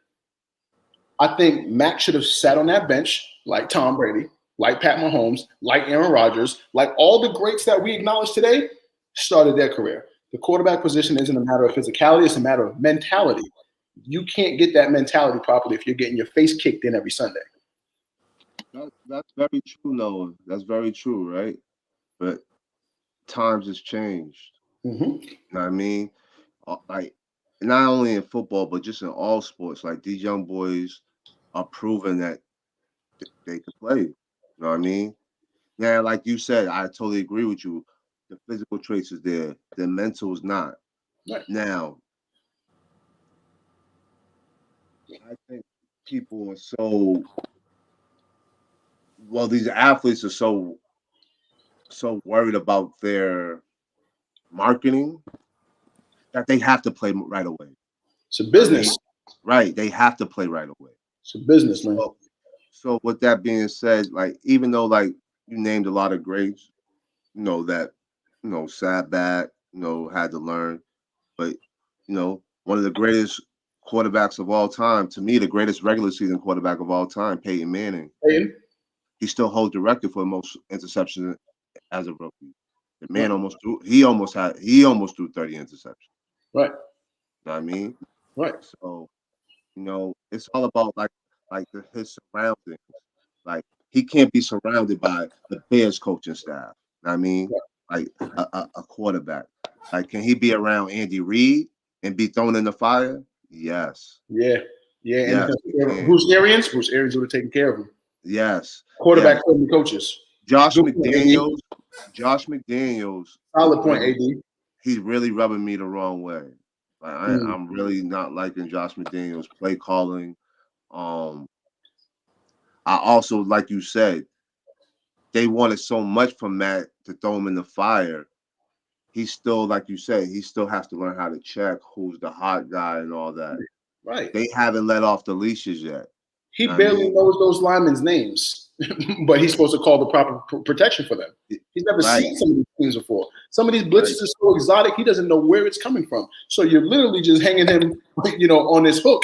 I think Mac should have sat on that bench like Tom Brady, like Pat Mahomes, like Aaron Rodgers, like all the greats that we acknowledge today started their career. The quarterback position isn't a matter of physicality, it's a matter of mentality. You can't get that mentality properly if you're getting your face kicked in every Sunday. That's very true, Noah. That's very true, right? But times has changed. Mm-hmm. You know what I mean? Like, not only in football, but just in all sports. Like, these young boys are proving that they can play. You know what I mean? Now, like you said, I totally agree with you. The physical traits is there. The mental is not. Right. Now, I think people are so... Well, these athletes are so worried about their marketing that they have to play right away. It's a business. Right. They have to play right away. It's a business, man. So with that being said, like, even though, like, you named a lot of greats, that, sat back, had to learn, but, one of the greatest quarterbacks of all time, to me, the greatest regular season quarterback of all time, Peyton Manning. He still holds the record for the most interceptions as a rookie. The man almost threw 30 interceptions. Right. You know what I mean? Right. So, it's all about his surroundings. Like, he can't be surrounded by the Bears coaching staff. You know what I mean? Like a quarterback. Like, can he be around Andy Reid and be thrown in the fire? Yes. Yeah. Yes, And Bruce Arians would have taken care of him. Yes. Quarterback coaches. Josh McDaniels. Solid point, AD. He's really rubbing me the wrong way. Like, I'm really not liking Josh McDaniels' play calling. I also, like you said, they wanted so much from Matt to throw him in the fire. He's still, like you said, he still has to learn how to check who's the hot guy and all that. Right. They haven't let off the leashes yet. He barely knows those linemen's names, but he's supposed to call the proper protection for them. He's never seen some of these things before. Some of these blitzes are so exotic, he doesn't know where it's coming from. So you're literally just hanging him, on this hook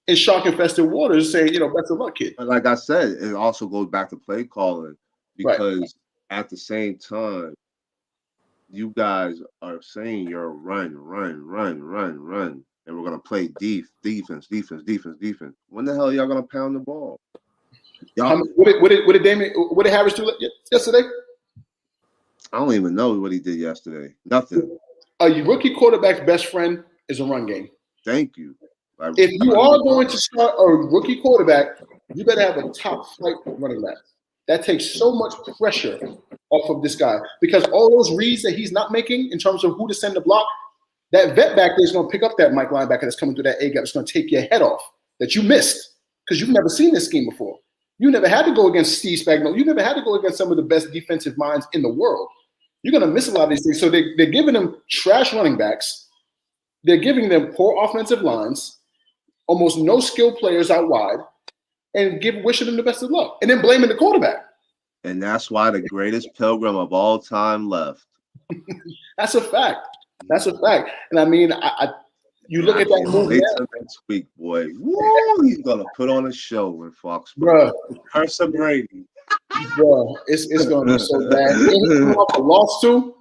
in shark-infested waters saying, best of luck, kid. But like I said, it also goes back to play calling because at the same time, you guys are saying you're run, and we're going to play defense. When the hell are y'all going to pound the ball? What did Harris do yesterday? I don't even know what he did yesterday. Nothing. A rookie quarterback's best friend is a run game. Thank you. If you are going to start a rookie quarterback, you better have a top flight running back. That takes so much pressure off of this guy because all those reads that he's not making in terms of who to send the block, that vet back there is going to pick up that Mike linebacker that's coming through that A gap. It's going to take your head off that you missed because you've never seen this scheme before. You never had to go against Steve Spagnuolo. You never had to go against some of the best defensive minds in the world. You're going to miss a lot of these things. So they're giving them trash running backs. They're giving them poor offensive lines, almost no skilled players out wide, and wishing them the best of luck, and then blaming the quarterback. And that's why the greatest pilgrim of all time left. That's a fact. And I mean, you look at that movie next week, boy. Woo, he's gonna put on a show with Fox. Bro, Carson Brady. Bro, it's gonna be so bad. He come off a loss too.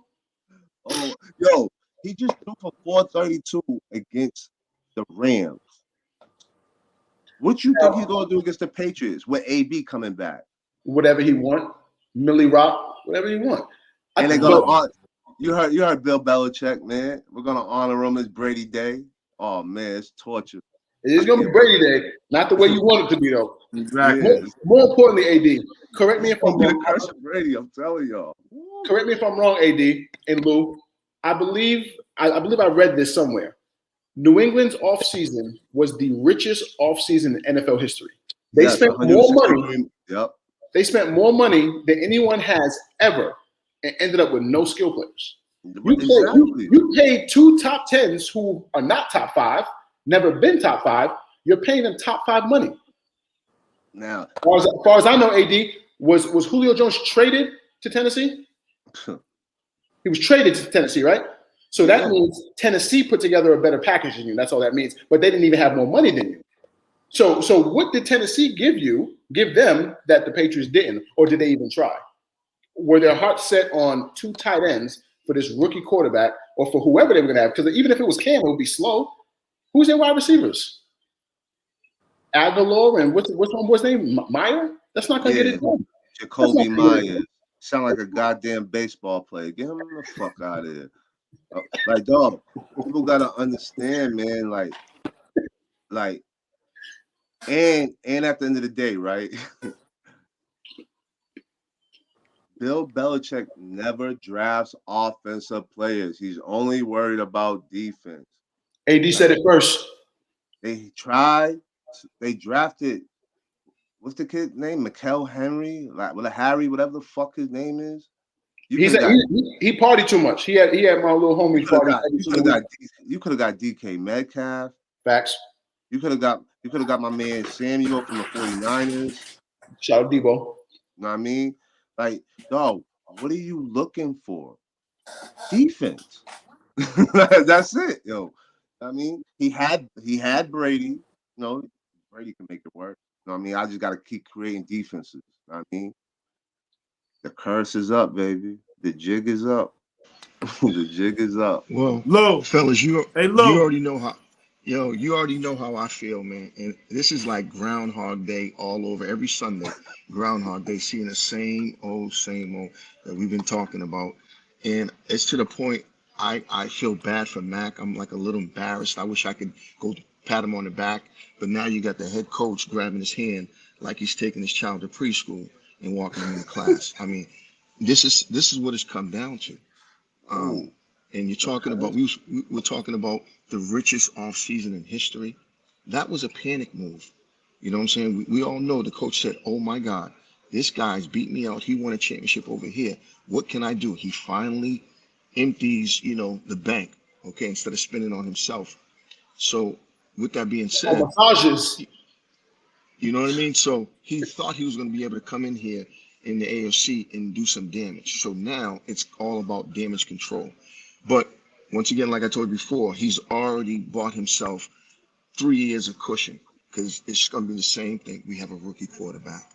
Oh, yo, he just threw for 432 against the Rams. What you think he's gonna do against the Patriots with AB coming back? Whatever he want, Millie Rock, whatever he want. And they're gonna you heard Bill Belichick, man. We're gonna honor him as Brady Day. Oh man, it's torture. It's going to be Brady Day, not the way you want it to be, though. Exactly. Yeah. More importantly, AD, correct me if I'm Don't be the wrong. curse of Brady. I'm telling y'all. Woo. Correct me if I'm wrong, AD and Lou. I believe I read this somewhere. New England's offseason was the richest offseason in NFL history. They Yes, spent more 163 money. Yep. They spent more money than anyone has ever and ended up with no skill players. Exactly. You paid 2 top 10s who are not top 5, never been top 5. You're paying them top 5 money. Now, As far as I know, AD, was Julio Jones traded to Tennessee? He was traded to Tennessee, right? So that means Tennessee put together a better package than you. That's all that means. But they didn't even have more money than you. So what did Tennessee give them that the Patriots didn't, or did they even try? Were their hearts set on 2 tight ends for this rookie quarterback, or for whoever they were going to have? Because even if it was Cam, it would be slow. Who's their wide receivers? Aguilar and what's one boy's name? Meyer? That's not going to get it done. Jacoby Myers. Sound like a goddamn baseball player. Get him the fuck out of here. Like, dog, people gotta understand, man. Like, and at the end of the day, right? Bill Belichick never drafts offensive players. He's only worried about defense. AD said it first. They tried. They drafted. What's the kid's name? Mikael Henry, like with a Harry, whatever the fuck his name is. He partied too much. He had my little homie party. You could have got DK Metcalf. Facts. You could have got my man Samuel from the 49ers. Shout out Debo. You know what I mean? Like, dog, what are you looking for? Defense. That's it, yo. I mean, he had Brady. You know, Brady can make it work. You know what I mean? I just gotta keep creating defenses. You know what I mean? The curse is up, baby. The jig is up. The jig is up. Well, Low. fellas, you Low. already know how. You already know how I feel, man. And this is like Groundhog Day all over. Every Sunday, Groundhog Day, seeing the same old that we've been talking about. And it's to the point I feel bad for Mac. I'm like a little embarrassed. I wish I could go pat him on the back. But now you got the head coach grabbing his hand like he's taking his child to preschool and walking him into class. I mean, this is what it's come down to. And you're talking about we're talking about the richest offseason in history. That was a panic move. You know what I'm saying? We all know the coach said, "Oh my God, this guy's beat me out. He won a championship over here. What can I do?" He finally empties, the bank, okay, instead of spending on himself. So with that being said, massages. you know what I mean? So he thought he was going to be able to come in here in the AFC and do some damage. So now it's all about damage control. But once again, like I told you before, he's already bought himself 3 years of cushion because it's going to be the same thing. We have a rookie quarterback.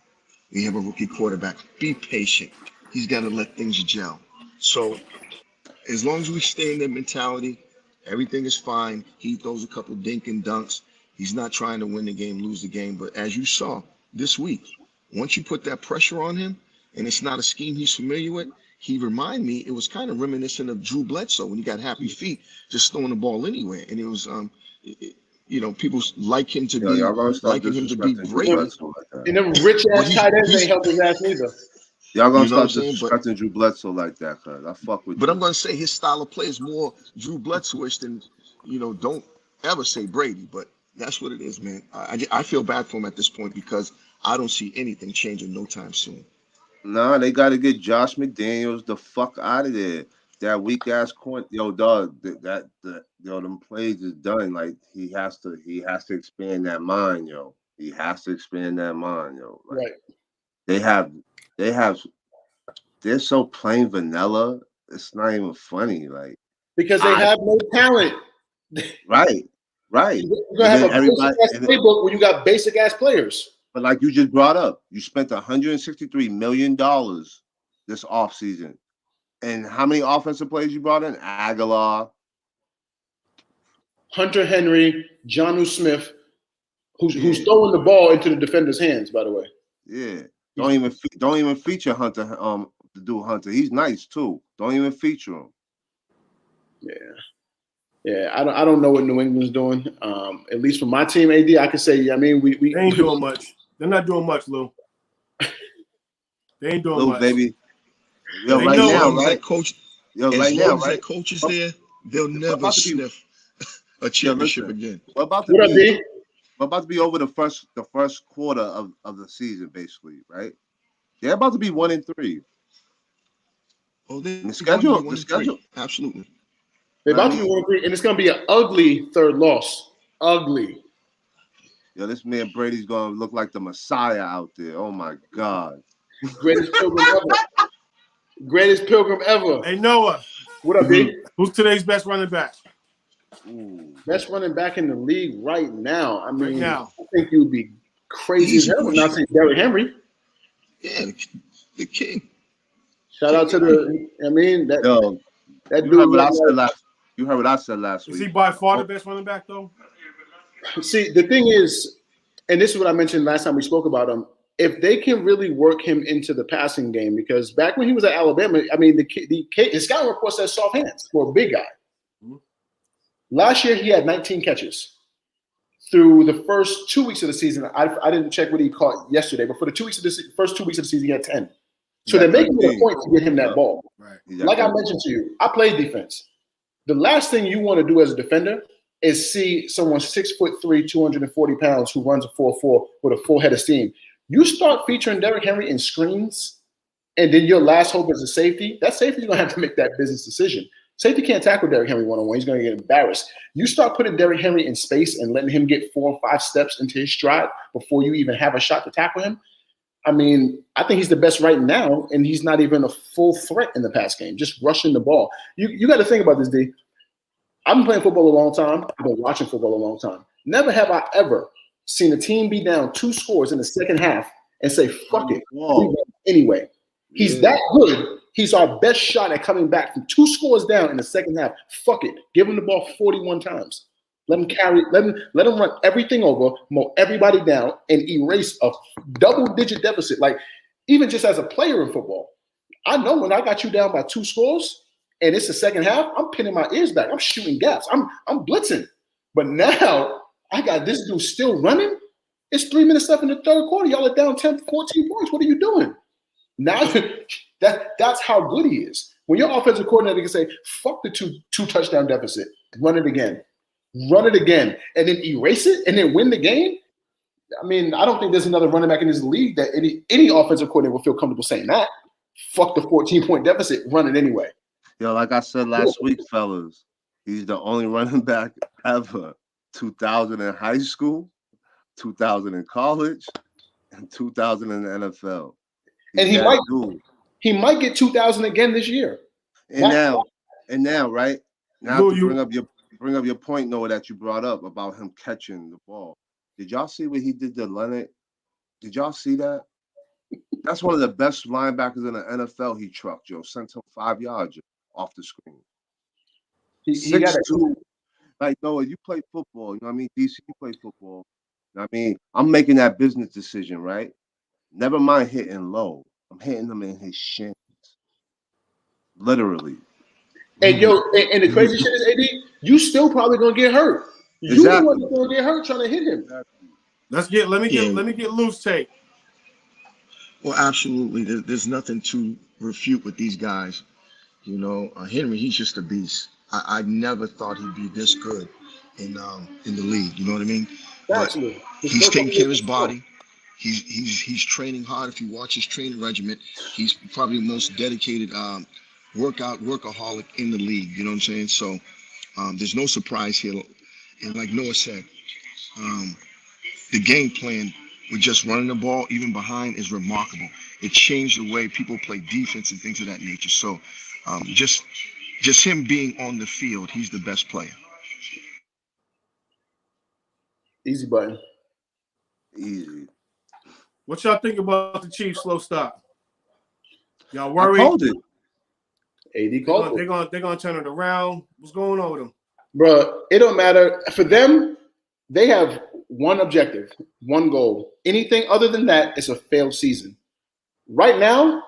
Be patient. He's got to let things gel. So as long as we stay in that mentality, everything is fine. He throws a couple dink and dunks. He's not trying to win the game, lose the game. But as you saw this week, once you put that pressure on him, and it's not a scheme he's familiar with, he reminded me, it was kind of reminiscent of Drew Bledsoe when he got happy feet, just throwing the ball anywhere. And it was, people like him to be great. And them rich ass tight ends ain't help his ass neither. Y'all gonna start disrespecting Drew Bledsoe like that, cuz I fuck with you. But I'm gonna say his style of play is more Drew Bledsoe-ish than, don't ever say Brady. But that's what it is, man. I feel bad for him at this point because I don't see anything changing no time soon. Nah, they got to get Josh McDaniels the fuck out of there. That weak ass corner, dog. Them plays is done. Like he has to expand that mind, yo. He has to expand that mind, yo. Like, right. They're so plain vanilla. It's not even funny, like because they have no talent. Right. You're gonna have a basic ass playbook when you got basic ass players. But like you just brought up, you spent $163 million this offseason. And how many offensive players you brought in? Aguilar, Hunter Henry, Jonnu Smith, who's throwing the ball into the defender's hands, by the way. Yeah. Don't even feature Hunter, the dude Hunter. He's nice too. Don't even feature him. Yeah. Yeah, I don't know what New England's doing. At least for my team, AD, I could say, I mean, we They ain't doing much. They're not doing much, Lou. They ain't doing Little much. baby. Yo, They right know As now, long as right? that coach, Yo, as right now, long as right? that coach is there, they'll We're never about to be, sniff a championship listen. again. we're about to What up, be, D? we're about to be over the first quarter of the season, basically, right? They're about to be 1-3. Oh, they're And the going to be schedule, 1-3. Absolutely. They're I about to be mean, 1-3, and it's going to be an ugly third loss. Ugly. yo, this man Brady's gonna look like the Messiah out there. Oh my God. Greatest pilgrim ever. Greatest pilgrim ever. Hey, Noah, What up, D? who's today's best running back Ooh. Best running back in the league right now. I mean, now? I think you'd be crazy as Easy hell to not question. say Derrick Henry. Yeah, the king. Shout out to I mean, that Yo, dude you heard what I looked said last. You heard what I said last Is he week. by far the best running back, though? like, see, the thing is, and this is what I mentioned last time we spoke about him. If they can really work him into the passing game, because back when he was at Alabama, I mean, the scouting report says soft hands for a big guy. Mhm. Last year, he had 19 catches. Through the first 2 weeks of the season, I didn't check what he caught yesterday, but for the first 2 weeks of the season, he had 10. So they're making it a point to get him that ball. Right. Like I mentioned to you, I played defense. The last thing you want to do as a defender is see someone 6'3", 240 pounds who runs a 4.4 with a full head of steam. You start featuring Derrick Henry in screens, and then your last hope is a safety. That safety's gonna have to make that business decision. Safety can't tackle Derrick Henry one-on-one. He's gonna get embarrassed. You start putting Derrick Henry in space and letting him get 4 or 5 steps into his stride before you even have a shot to tackle him. I mean, I think he's the best right now, and he's not even a full threat in the pass game, just rushing the ball. You got to think about this, D. I've been playing football a long time. I've been watching football a long time. Never have I ever seen a team be down 2 scores in the second half and say, fuck it, we won anyway. He's that good. He's our best shot at coming back from 2 scores down in the second half. Fuck it. Give him the ball 41 times. Let him carry, let him run everything over, mow everybody down, and erase a double-digit deficit. Like, even just as a player in football, I know when I got you down by 2 scores and it's the second half, I'm pinning my ears back. I'm shooting gaps. I'm blitzing. But now I got this dude still running. It's 3 minutes left in the third quarter. Y'all are down 10, 14 points. What are you doing? Now that's how good he is. When your offensive coordinator can say, fuck the two touchdown deficit, run it again, and then erase it and then win the game. I mean, I don't think there's another running back in this league that any offensive coordinator will feel comfortable saying that. Fuck the 14-point deficit, run it anyway. Yo, like I said last week, fellas, he's the only running back ever. 2000 in high school, 2000 in college, and 2000 in the NFL. And he might get 2000 again this year. And now, right now, Lou, to bring up your point, Noah, that you brought up about him catching the ball. Did y'all see what he did to Leonard? Did y'all see that? That's one of the best linebackers in the NFL. He trucked, yo, sent him 5 yards off the screen. He got 6'2". Like, Noah, you play football, you know what I mean? DC, you play football. You know what I mean? I'm making that business decision, right? Never mind hitting low. I'm hitting him in his shins. Literally. And and the crazy shit is, AD, you still probably gonna get hurt. Exactly. You gonna get hurt trying to hit him. Let me get loose tape. Well, absolutely. There's nothing to refute with these guys. You know, Henry, he's just a beast. I never thought he'd be this good in the league. You know what I mean? But he's taking care of his body. He's training hard. If you watch his training regimen, he's probably the most dedicated workaholic in the league. You know what I'm saying? So there's no surprise here. And like Noah said, the game plan with just running the ball, even behind, is remarkable. It changed the way people play defense and things of that nature. So just him being on the field, he's the best player. Easy button. Easy. What y'all think about the Chiefs' slow start? Y'all I worried? called it. AD called it. They're gonna turn it around. What's going on with them? Bro, it don't matter. For them, they have one objective, one goal. Anything other than that is a failed season. Right now,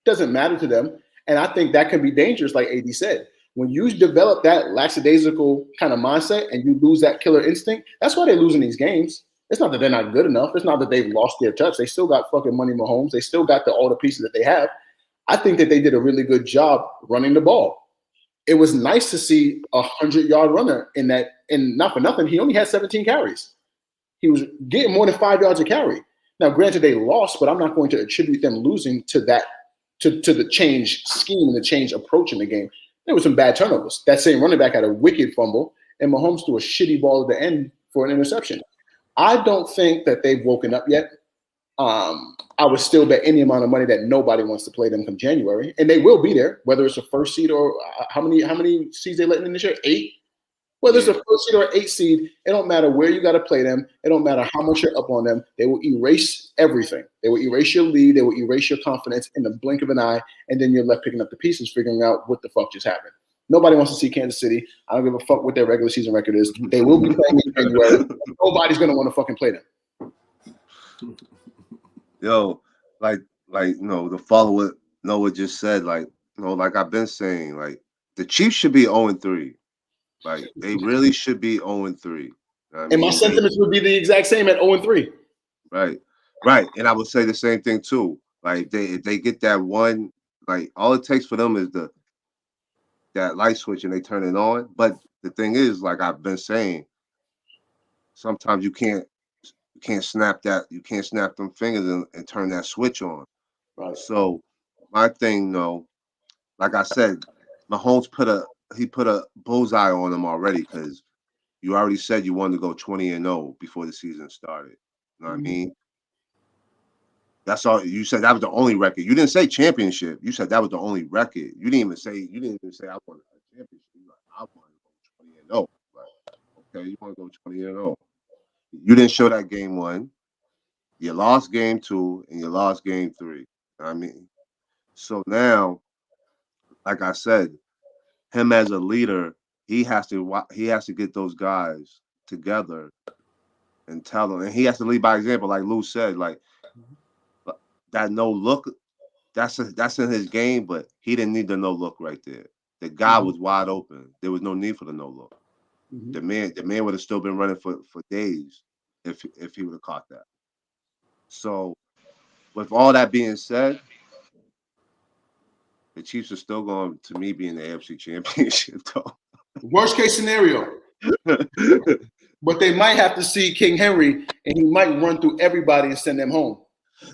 doesn't matter to them. And I think that can be dangerous, like AD said. When you develop that lackadaisical kind of mindset and you lose that killer instinct, that's why they're losing these games. It's not that they're not good enough. It's not that they've lost their touch. They still got fucking Money Mahomes. They still got all the pieces that they have. I think that they did a really good job running the ball. It was nice to see a 100-yard runner in that, and not for nothing, he only had 17 carries. He was getting more than 5 yards a carry. Now, granted, they lost, but I'm not going to attribute them losing to that, to the change scheme and the change approach in the game. There were some bad turnovers. That same running back had a wicked fumble, and Mahomes threw a shitty ball at the end for an interception. I don't think that they've woken up yet. I would still bet any amount of money that nobody wants to play them come January, and they will be there, whether it's a first seed or how many seeds they letting in this year? 8. Whether it's a first seed or 8 seed, it don't matter where you got to play them. It don't matter how much you're up on them. They will erase everything. They will erase your lead. They will erase your confidence in the blink of an eye, and then you're left picking up the pieces, figuring out what the fuck just happened. Nobody wants to see Kansas City. I don't give a fuck what their regular season record is. They will be playing in January. Nobody's going to want to fucking play them. Yo, to follow what Noah just said, like I've been saying, like the Chiefs should be 0-3. Like they really should be 0-3. And my sentiments would be the exact same at 0-3. Right. And I would say the same thing too. Like if they get that one, like all it takes for them is that light switch and they turn it on. But the thing is, like I've been saying, sometimes you can't snap them fingers and turn that switch on. Right. So my thing, though, like I said, Mahomes put a bullseye on them already because you already said you wanted to go 20-0 before the season started. You know what I mean? That's all you said. That was the only record. You didn't say championship. You said that was the only record. You didn't even say I want a championship. You're like, I want to go 20-0. Like, okay, you want to go 20-0. You didn't show that game 1. You lost game 2 and you lost game 3. You know what I mean? So now, like I said, him as a leader, he has to get those guys together and tell them, and he has to lead by example, like Lou said, like that no look, that's in his game, but he didn't need the no look right there. The guy was wide open. There was no need for the no look. The man would have still been running for days if he would have caught that. So, with all that being said, the Chiefs are still going to me be in the AFC Championship, though. Worst case scenario. But they might have to see King Henry, and he might run through everybody and send them home.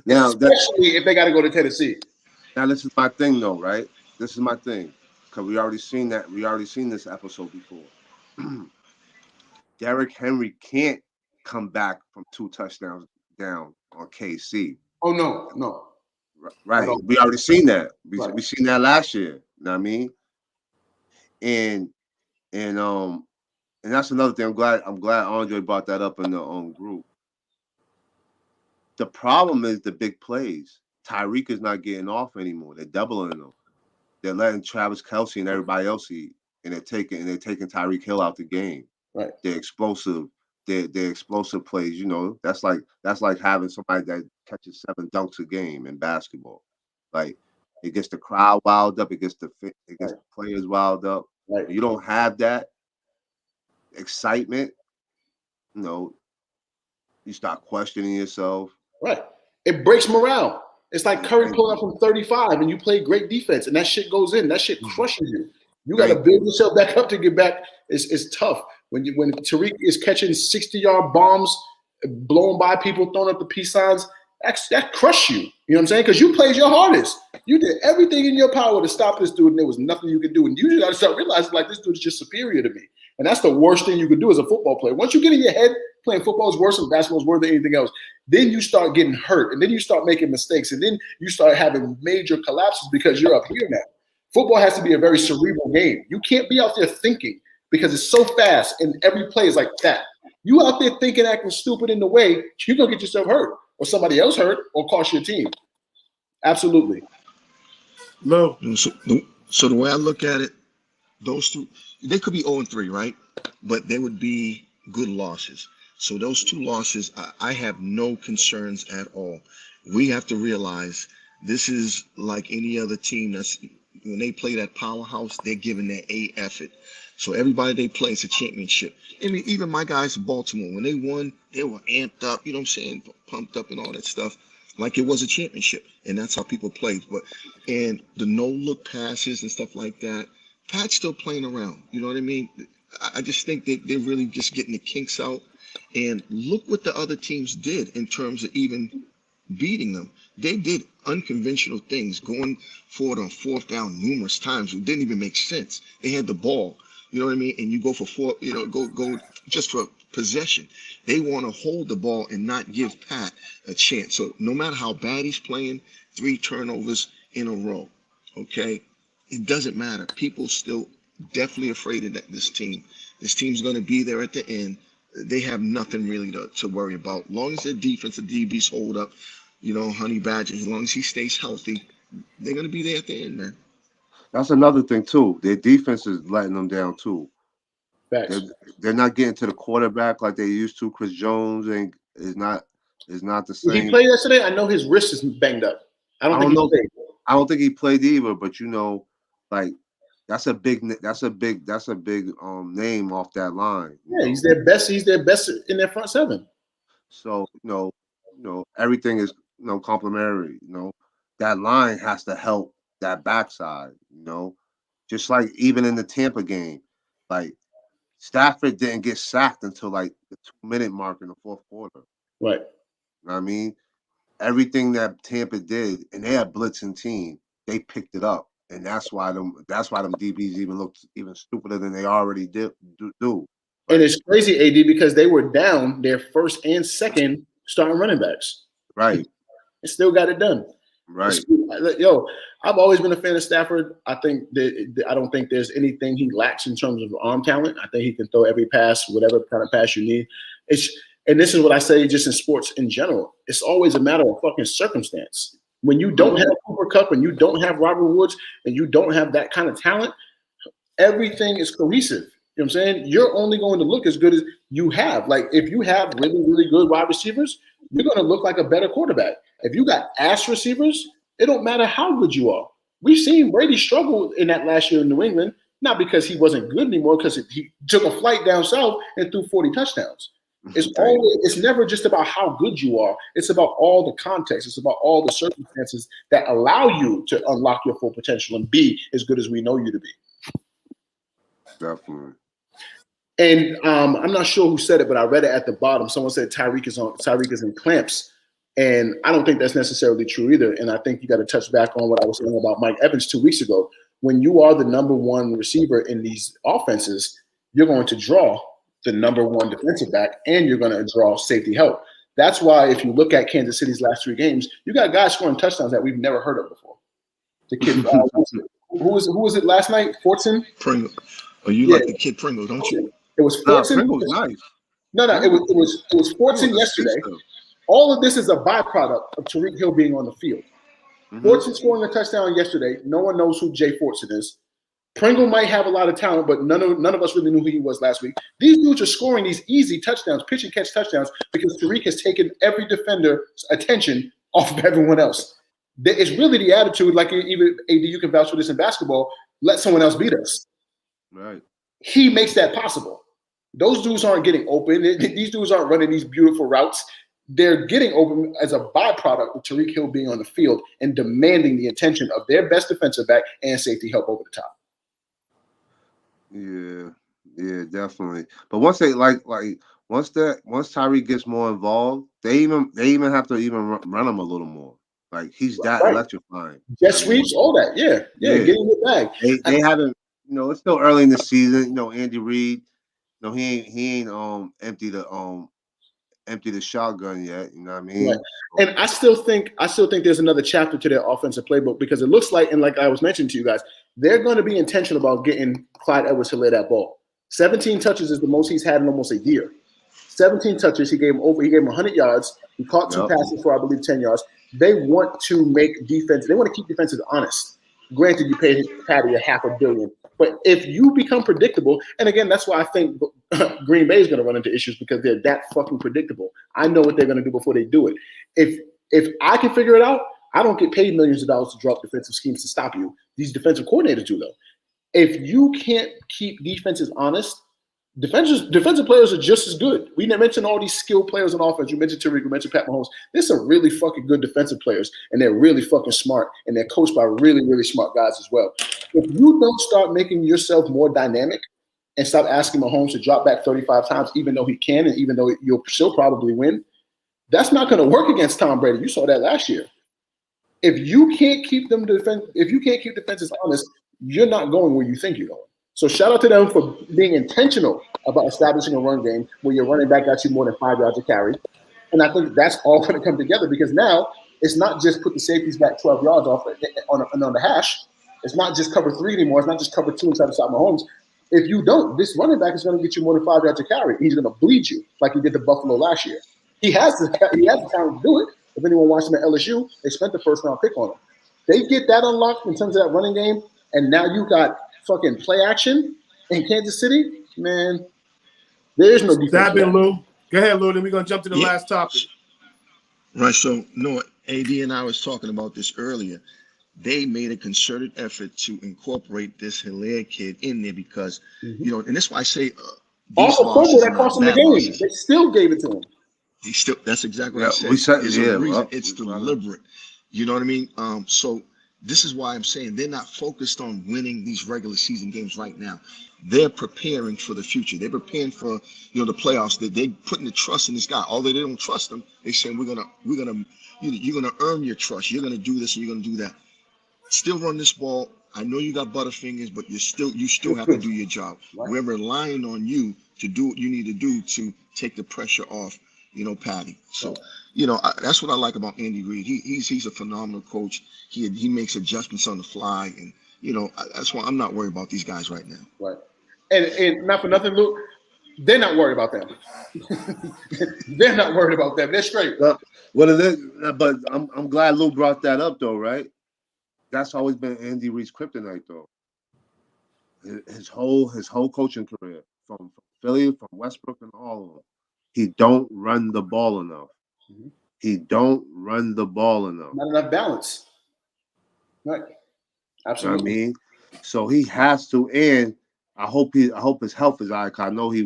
Now, especially if they got to go to Tennessee. Now, this is my thing, though, right? This is my thing, because we already seen that. We already seen this episode before. Derrick Henry can't come back from 2 touchdowns down on KC. Oh no. Right. We already seen that. We seen that last year. You know what I mean? And that's another thing. I'm glad Andre brought that up in the group. The problem is the big plays. Tyreek is not getting off anymore. They're doubling them. They're letting Travis Kelce and everybody else eat, and they're taking Tyreek Hill out the game. Right. They're explosive. They're explosive plays. You know, that's like having somebody that catches 7 dunks a game in basketball. Like it gets the crowd wild up. It gets the players wild up. Right. You don't have that excitement. You know, you start questioning yourself. Right. It breaks morale. It's like Curry pulling up from 35 and you play great defense and that shit goes in. That shit crushes you. You got to build yourself back up to get back. It's tough. When Tariq is catching 60-yard bombs, blowing by people, throwing up the peace signs, that crushed you. You know what I'm saying? Because you played your hardest. You did everything in your power to stop this dude, and there was nothing you could do. And you just got to start realizing, like, this dude is just superior to me. And that's the worst thing you could do as a football player. Once you get in your head, playing football is worse than basketball is worse than anything else. Then you start getting hurt, and then you start making mistakes, and then you start having major collapses because you're up here now. Football has to be a very cerebral game. You can't be out there thinking because it's so fast, and every play is like that. You out there thinking, acting stupid in the way, you're going to get yourself hurt or somebody else hurt or cost your team. Absolutely. No. So the way I look at it, those two, they could be 0-3, right? But they would be good losses. So those 2 losses, I have no concerns at all. We have to realize this is like any other team that's when they play that powerhouse, they're giving their A effort. So everybody they play is a championship. I mean, even my guys in Baltimore, when they won, they were amped up, you know what I'm saying, pumped up and all that stuff, like it was a championship. And that's how people played. And the no-look passes and stuff like that, Pat's still playing around. You know what I mean? I just think that they're really just getting the kinks out. And look what the other teams did in terms of even beating them. They did unconventional things, going for it on fourth down numerous times. It didn't even make sense. They had the ball, you know what I mean? And you go for four, you know, go just for possession. They want to hold the ball and not give Pat a chance. So no matter how bad he's playing, 3 turnovers in a row, okay? It doesn't matter. People still definitely afraid of this team. This team's going to be there at the end. They have nothing really to worry about. As long as their defense, the DBs hold up, you know, Honey Badger, as long as he stays healthy, they're going to be there at the end, man. That's another thing, too. Their defense is letting them down, too. Facts. They're not getting to the quarterback like they used to. Chris Jones is not the same. Did he play yesterday? I know his wrist is banged up. I don't think he played. I don't think he played either, but you know, like that's a big name off that line. Yeah, he's their best in their front seven. So, you know, everything is, you know, complimentary. You know, that line has to help that backside, you know. Just like even in the Tampa game, like Stafford didn't get sacked until like the 2-minute mark in the fourth quarter. Right. You know what I mean? Everything that Tampa did, and they had blitzing team, they picked it up. And that's why them DBs even looked even stupider than they already do. And it's crazy, AD, because they were down their first and second starting running backs. Right. And still got it done. Right. Yo, I've always been a fan of Stafford. I don't think there's anything he lacks in terms of arm talent. I think he can throw every pass, whatever kind of pass you need. And this is what I say just in sports in general. It's always a matter of fucking circumstance. When you don't have Cooper Kupp and you don't have Robert Woods and you don't have that kind of talent, everything is cohesive. You know what I'm saying? You're only going to look as good as you have. Like, if you have really, really good wide receivers, you're going to look like a better quarterback. If you got ass receivers, it don't matter how good you are. We've seen Brady struggle in that last year in New England, not because he wasn't good anymore, because he took a flight down south and threw 40 touchdowns. It's never just about how good you are. It's about all the context. It's about all the circumstances that allow you to unlock your full potential and be as good as we know you to be. Definitely. And I'm not sure who said it, but I read it at the bottom. Someone said Tyreek is in clamps. And I don't think that's necessarily true either. And I think you got to touch back on what I was saying about Mike Evans 2 weeks ago. When you are the number one receiver in these offenses, you're going to draw the number one defensive back, and you're going to draw safety help. That's why if you look at Kansas City's last 3 games, you got guys scoring touchdowns that we've never heard of before. The kid, who was it last night? Fortson? Pringle. Oh, you like the kid Pringle, don't you? It was Fortson. Pringle's nice. No, it was Fortson yesterday. All of this is a byproduct of Tyreek Hill being on the field. Fortson scoring a touchdown yesterday. No one knows who Jay Fortson is. Pringle might have a lot of talent, but none of us really knew who he was last week. These dudes are scoring these easy touchdowns, pitch and catch touchdowns, because Tyreek has taken every defender's attention off of everyone else. It's really the attitude, like even AD, you can vouch for this in basketball, let someone else beat us. Right. He makes that possible. Those dudes aren't getting open. These dudes aren't running these beautiful routes. They're getting open as a byproduct of Tyreek Hill being on the field and demanding the attention of their best defensive back and safety help over the top. Yeah, definitely. But once they once Tyreek gets more involved, they even have to even run him a little more. Like, he's that electrifying. Jet sweeps, all that. Yeah. Get in the bag. They haven't. You know, it's still early in the season. You know, Andy Reid. You know, he ain't empty the shotgun yet. You know what I mean? Right. And I still think there's another chapter to their offensive playbook, because it looks like, and like I was mentioning to you guys, they're going to be intentional about getting Clyde Edwards-Helaire that ball. 17 touches is the most he's had in almost a year. 17 touches. He gave him 100 yards. He caught 2 passes for, I believe, 10 yards. They want to make defense. They want to keep defenses honest. Granted, you paid Patty $500 million. But if you become predictable, and again, that's why I think Green Bay is going to run into issues, because they're that fucking predictable. I know what they're going to do before they do it. If I can figure it out, I don't get paid millions of dollars to draw up defensive schemes to stop you. These defensive coordinators do, though. If you can't keep defenses honest, defensive players are just as good. We mentioned all these skilled players on offense. You mentioned Tariq, you mentioned Pat Mahomes. There's some really fucking good defensive players, and they're really fucking smart, and they're coached by really, really smart guys as well. If you don't start making yourself more dynamic and stop asking Mahomes to drop back 35 times, even though he can, and even though you'll still probably win, that's not going to work against Tom Brady. You saw that last year. If you can't keep defenses honest, you're not going where you think you're going. So shout out to them for being intentional about establishing a run game where your running back got you more than 5 yards to carry. And I think that's all going to come together because now it's not just put the safeties back 12 yards off on the hash. It's not just cover 3 anymore. It's not just cover 2 inside of Mahomes. If you don't, this running back is going to get you more than 5 yards to carry. He's going to bleed you like he did to Buffalo last year. He has the talent to do it. If anyone watched him at LSU, they spent the first round pick on him. They get that unlocked in terms of that running game, and now you got fucking play action in Kansas City, man. There's no defense. Stab in, Lou. Go ahead, Lou. Then we're gonna jump to the last topic. Right. So, no, AD and I was talking about this earlier. They made a concerted effort to incorporate this Hilaire kid in there because, you know, and that's why I say also fumble that cost him the game. They still gave it to him. That's exactly what I said. It's deliberate. You know what I mean? So this is why I'm saying they're not focused on winning these regular season games right now. They're preparing for the future. They're preparing for, you know, the playoffs. They're putting the trust in this guy. Although they don't trust him, they're saying you're gonna earn your trust. You're gonna do this and you're gonna do that. Still run this ball. I know you got butterfingers, but you still have to do your job. Right. We're relying on you to do what you need to do to take the pressure off, you know, Patty. So, you know, that's what I like about Andy Reid. He's a phenomenal coach. He makes adjustments on the fly, and you know, that's why I'm not worried about these guys right now. Right. And not for nothing, Luke, they're not worried about them. They're not worried about them. They're straight. But I'm glad Luke brought that up, though, right? That's always been Andy Reid's kryptonite, though. His whole coaching career, from Philly, from Westbrook, and all of them, he don't run the ball enough. Mm-hmm. He don't run the ball enough. Not enough balance. Right. Absolutely. You know what I mean, so he has to, and I hope his health is all right. I know he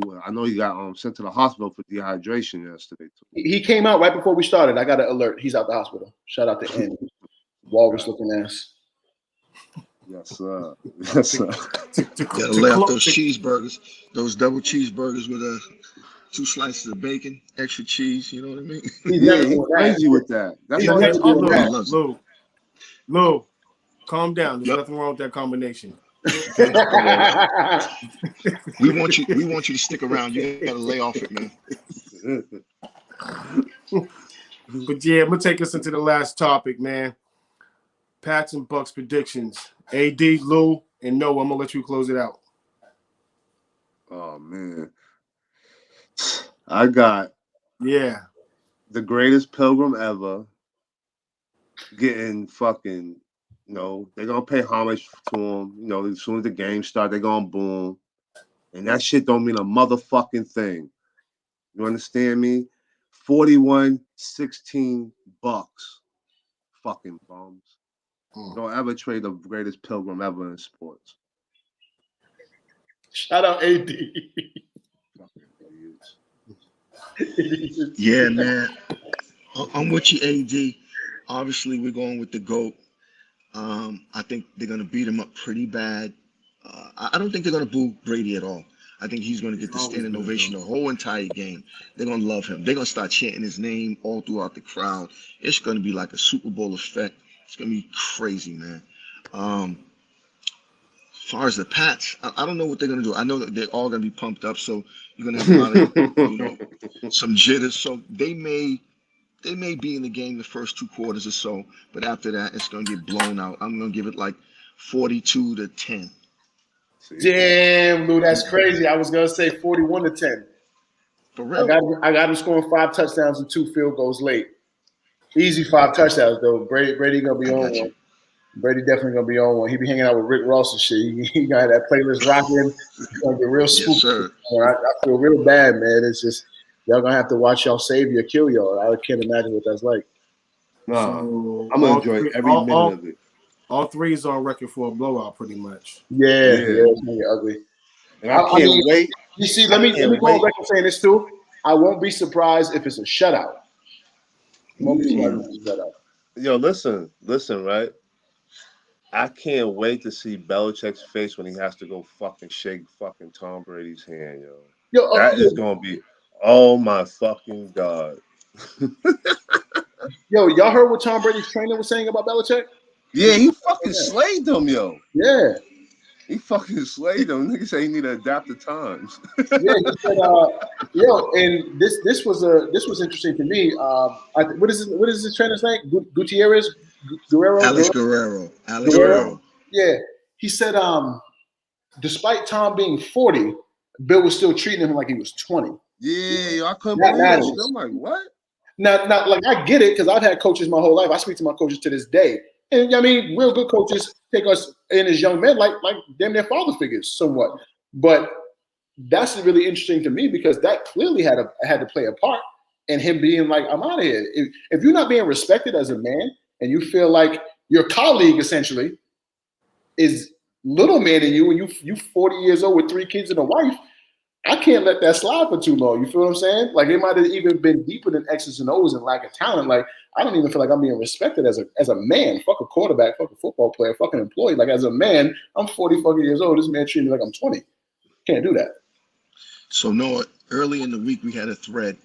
got sent to the hospital for dehydration yesterday too. He came out right before we started. I got an alert. He's out the hospital. Shout out to Andy. Walrus looking ass. Yes, sir. Yes, sir. Gotta lay off those cheeseburgers, those double cheeseburgers with 2 slices of bacon, extra cheese. You know what I mean? He's crazy with that. That's all he's doing. Lou, calm down. There's nothing wrong with that combination. Okay? we want you to stick around. You gotta lay off it, man. But yeah, I'm gonna take us into the last topic, man. Pats and Bucks predictions. AD, Lou, and Noah, I'm gonna let you close it out. Oh man. I got the greatest pilgrim ever getting fucking, you know, they're gonna pay homage to him. You know, as soon as the game starts, they're gonna boom. And that shit don't mean a motherfucking thing. You understand me? 41-16 Bucks. Fucking bums. Don't ever trade the greatest pilgrim ever in sports. Shout out AD. Yeah, man. I'm with you, AD. Obviously, we're going with the GOAT. I think they're going to beat him up pretty bad. I don't think they're going to boo Brady at all. I think he's going to get the standing ovation the whole entire game. They're going to love him. They're going to start chanting his name all throughout the crowd. It's going to be like a Super Bowl effect. It's going to be crazy, man. As far as the Pats, I don't know what they're going to do. I know that they're all going to be pumped up, so you're going to have a lot of, you know, some jitters. So they may be in the game the first 2 quarters or so, but after that, it's going to get blown out. I'm going to give it like 42-10. Damn, Lou, that's crazy. I was going to say 41-10. For real? I got him scoring 5 touchdowns and 2 field goals late. Easy 5 touchdowns, though. Brady going to be on one. Brady definitely going to be on one. He be hanging out with Rick Ross and shit. He got that playlist rocking. He's going to get real spooky. Yes, I feel real bad, man. It's just y'all going to have to watch y'all save you or kill y'all. I can't imagine what that's like. Nah, So I'm gonna enjoy every minute of it. all three is on record for a blowout, pretty much. Yeah, Yeah. it's gonna get ugly. And I I can't mean, wait. you see, I let me can't go on wait. record saying this too. I won't be surprised if it's a shutout. Won't be surprised if it's a shutout. Yo, listen, right? I can't wait to see Belichick's face when he has to go fucking shake fucking Tom Brady's hand, yo. Yo, That is gonna be, oh my fucking god. y'all heard what Tom Brady's trainer was saying about Belichick? Yeah, he fucking slayed them, yo. Yeah, He fucking slayed them. Nigga say he need to adapt to times. yeah. He said, and this was interesting to me. What is his trainer's name? Gutierrez, Guerrero, Alex Guerrero. Alex Guerrero. Guerrero. Yeah, he said, despite Tom being 40, Bill was still treating him like he was 20. Yeah, yo, I couldn't That believe that matters. shit. I'm like, what? Now, like I get it because I've had coaches my whole life. I speak to my coaches to this day, and I mean, real good coaches take us in as young men, like damn near father figures, somewhat. But that's really interesting to me because that clearly had to play a part in him being like, I'm out of here. If you're not being respected as a man, and you feel like your colleague essentially is little man in you, and you 40 years old with 3 kids and a wife. I can't let that slide for too long. You feel what I'm saying? Like it might have even been deeper than X's and O's and lack of talent. Like I don't even feel like I'm being respected as a man. Fuck a quarterback, fuck a football player, fuck an employee. Like as a man, I'm 40 fucking years old. This man treating me like I'm 20. Can't do that. So Noah, early in the week we had a thread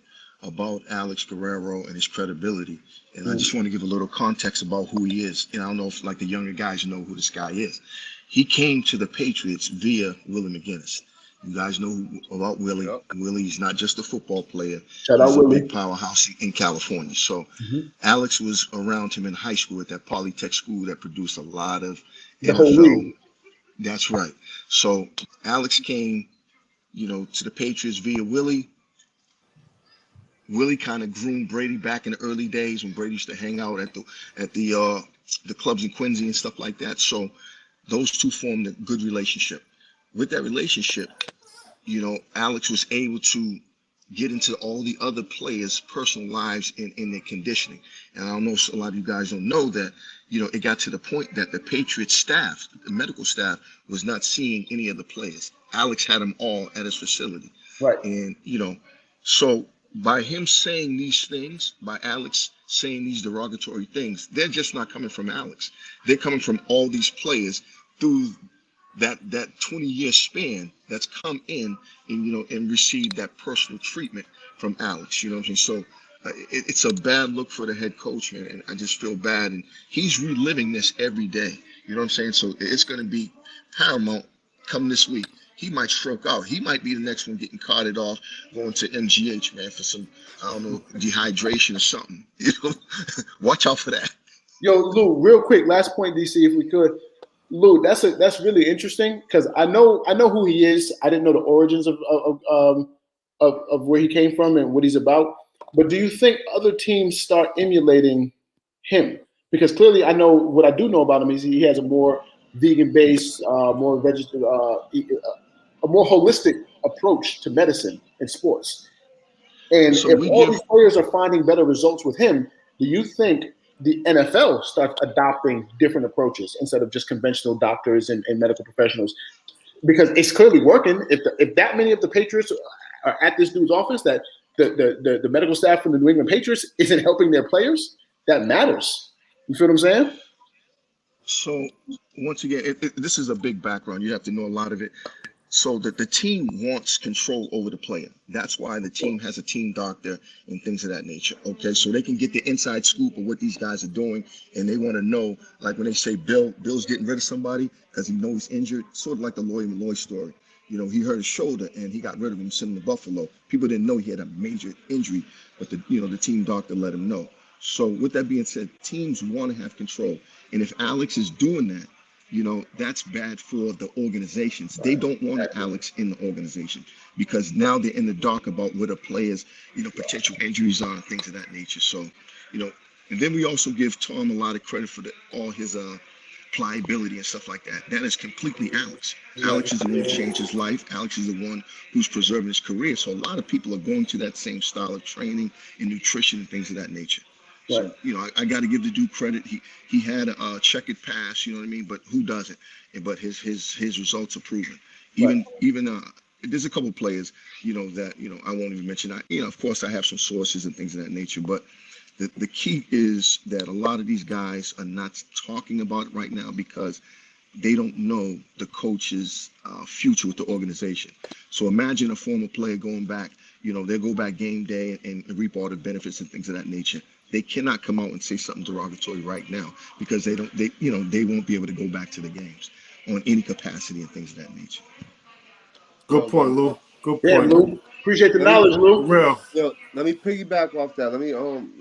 about Alex Guerrero and his credibility, and I just want to give a little context about who he is. And I don't know if like the younger guys know who this guy is. He came to the Patriots via Willie McGinnis. You guys know about Willie. Yep. Willie's not just a football player. Shout out He's a Willie. big powerhouse in California. So Alex was around him in high school at that Polytech school that produced a lot of The whole NFL. league. That's right. So Alex came, to the Patriots via Willie. Willie kind of groomed Brady back in the early days when Brady used to hang out at the clubs in Quincy and stuff like that. So those two formed a good relationship. With that relationship, Alex was able to get into all the other players' personal lives in their conditioning. And I don't know, a lot of you guys don't know that, it got to the point that the Patriots staff, the medical staff, was not seeing any of the players. Alex had them all at his facility. Right. And, so by him saying these things, by Alex saying these derogatory things, they're just not coming from Alex. They're coming from all these players through that 20-year span that's come in and received that personal treatment from Alex. You know what I'm saying? So it's a bad look for the head coach, man, and I just feel bad. And he's reliving this every day. You know what I'm saying? So it's going to be paramount come this week. He might stroke out. He might be the next one getting carted off, going to MGH, man, for some, I don't know, dehydration or something. Watch out for that. Yo, Lou, real quick, last point, DC, if we could. Lou, that's really interesting because I know who he is. I didn't know the origins of where he came from and what he's about. But do you think other teams start emulating him? Because clearly, I know what I do know about him is he has a more vegan-based, more a more holistic approach to medicine and sports. And So if we all give- these players are finding better results with him, do you think the NFL starts adopting different approaches instead of just conventional doctors and medical professionals? Because it's clearly working. If that many of the Patriots are at this dude's office, that the medical staff from the New England Patriots isn't helping their players, that matters. You feel what I'm saying? So once again, this is a big background. You have to know a lot of it. So that the team wants control over the player. That's why the team has a team doctor and things of that nature. Okay, so they can get the inside scoop of what these guys are doing, and they want to know, like when they say Bill's getting rid of somebody because he knows he's injured, sort of like the Lloyd Malloy story. He hurt his shoulder and he got rid of him, sent him to Buffalo. People didn't know he had a major injury, but the team doctor let him know. So with that being said, teams want to have control, and if Alex is doing that, that's bad for the organizations. They don't want Alex in the organization because now they're in the dark about what a player's, potential injuries are and things of that nature. So, and then we also give Tom a lot of credit for all his pliability and stuff like that. That is completely Alex. Alex is the one who changed his life. Alex is the one who's preserving his career. So a lot of people are going to that same style of training and nutrition and things of that nature. So, Right. you know, I got to give the dude credit. He had a checkered pass, you know what I mean? But who doesn't? But his results are proven. Even there's a couple players, you know, that, you know, I won't even mention. You know, of course, I have some sources and things of that nature. But the key is that a lot of these guys are not talking about it right now because they don't know the coach's future with the organization. So imagine a former player going back, you know, they go back game day and reap all the benefits and things of that nature. They cannot come out and say something derogatory right now because they won't be able to go back to the games on any capacity and things of that nature. Good point, Lou. Good Yeah, point. Lou. Appreciate the Let me- knowledge, Lou. Real. Yo, let me piggyback off that. Let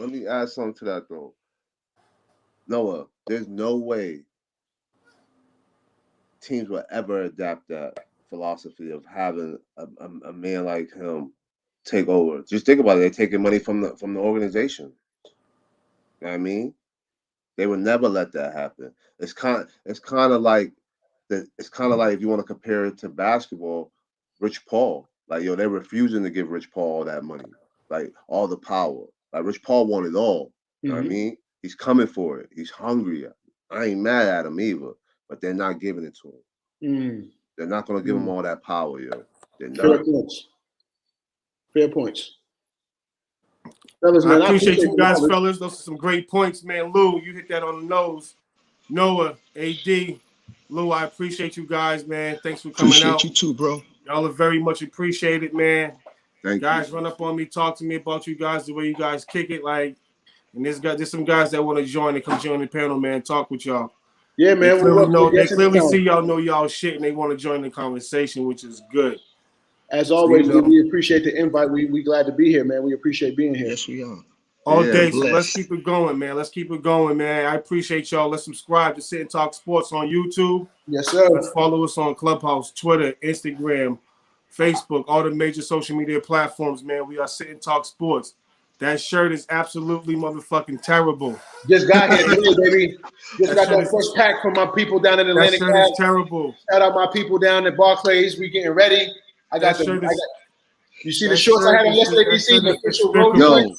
me add something to that though. Noah, there's no way teams will ever adapt that philosophy of having a man like him take over. Just think about it. They're taking money from the organization. You know what I mean? They would never let that happen. It's kind of like if you want to compare it to basketball, Rich Paul. Like, yo, they're refusing to give Rich Paul all that money, like all the power. Like Rich Paul wanted it all. You know what I mean? He's coming for it. He's hungry. I ain't mad at him either, but they're not giving it to him. They're not gonna give him all that power, yo. They're Fair not. points. Fair points. Fellas, man, I appreciate you the guys, knowledge. fellas. Those are some great points, man. Lou, you hit that on the nose. Noah, AD, Lou, I appreciate you guys, man. Thanks for coming Appreciate out. you too, bro. Y'all are very much appreciated, man. Thank Guys, you. run up on me, talk to me about you guys, the way you guys kick it. Like, and there's some guys that want to join and come join the panel, man. Talk with y'all. Yeah, man. They clearly see y'all know y'all shit, and they want to join the conversation, which is good. As always, So, you know, we appreciate the invite. We glad to be here, man. We appreciate being here. Yes, we are. all Yeah, day. So blessed. let's keep it going, man. Let's keep it going, man. I appreciate y'all. Let's subscribe to Sit and Talk Sports on YouTube. Yes, sir. Let's follow us on Clubhouse, Twitter, Instagram, Facebook, all the major social media platforms, man. We are Sit and Talk Sports. That shirt is absolutely motherfucking terrible. Just got here today, baby. Just That got shirt that is- first pack from my people down in That Atlantic. shirt is terrible. Shout out my people down at Barclays. We getting ready. You see the that shorts I shirt had on is- yesterday, that DC? shirt The is official despicable. road joint.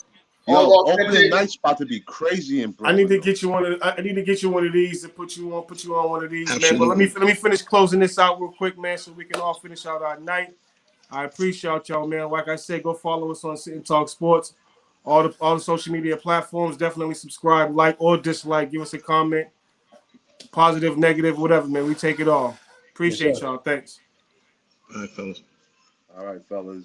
All off Opening Saturday. night's about to be crazy in I Brooklyn. need to get you one of. I need to get you one of these and put you on one of these, man. But Absolutely. let me finish closing this out real quick, man, so we can all finish out our night. I appreciate y'all, man. Like I said, go follow us on Sit and Talk Sports, all the social media platforms. Definitely subscribe, like or dislike. Give us a comment, positive, negative, whatever, man. We take it all. Appreciate Yes, sir. y'all. Thanks. All right, fellas. All right, fellas.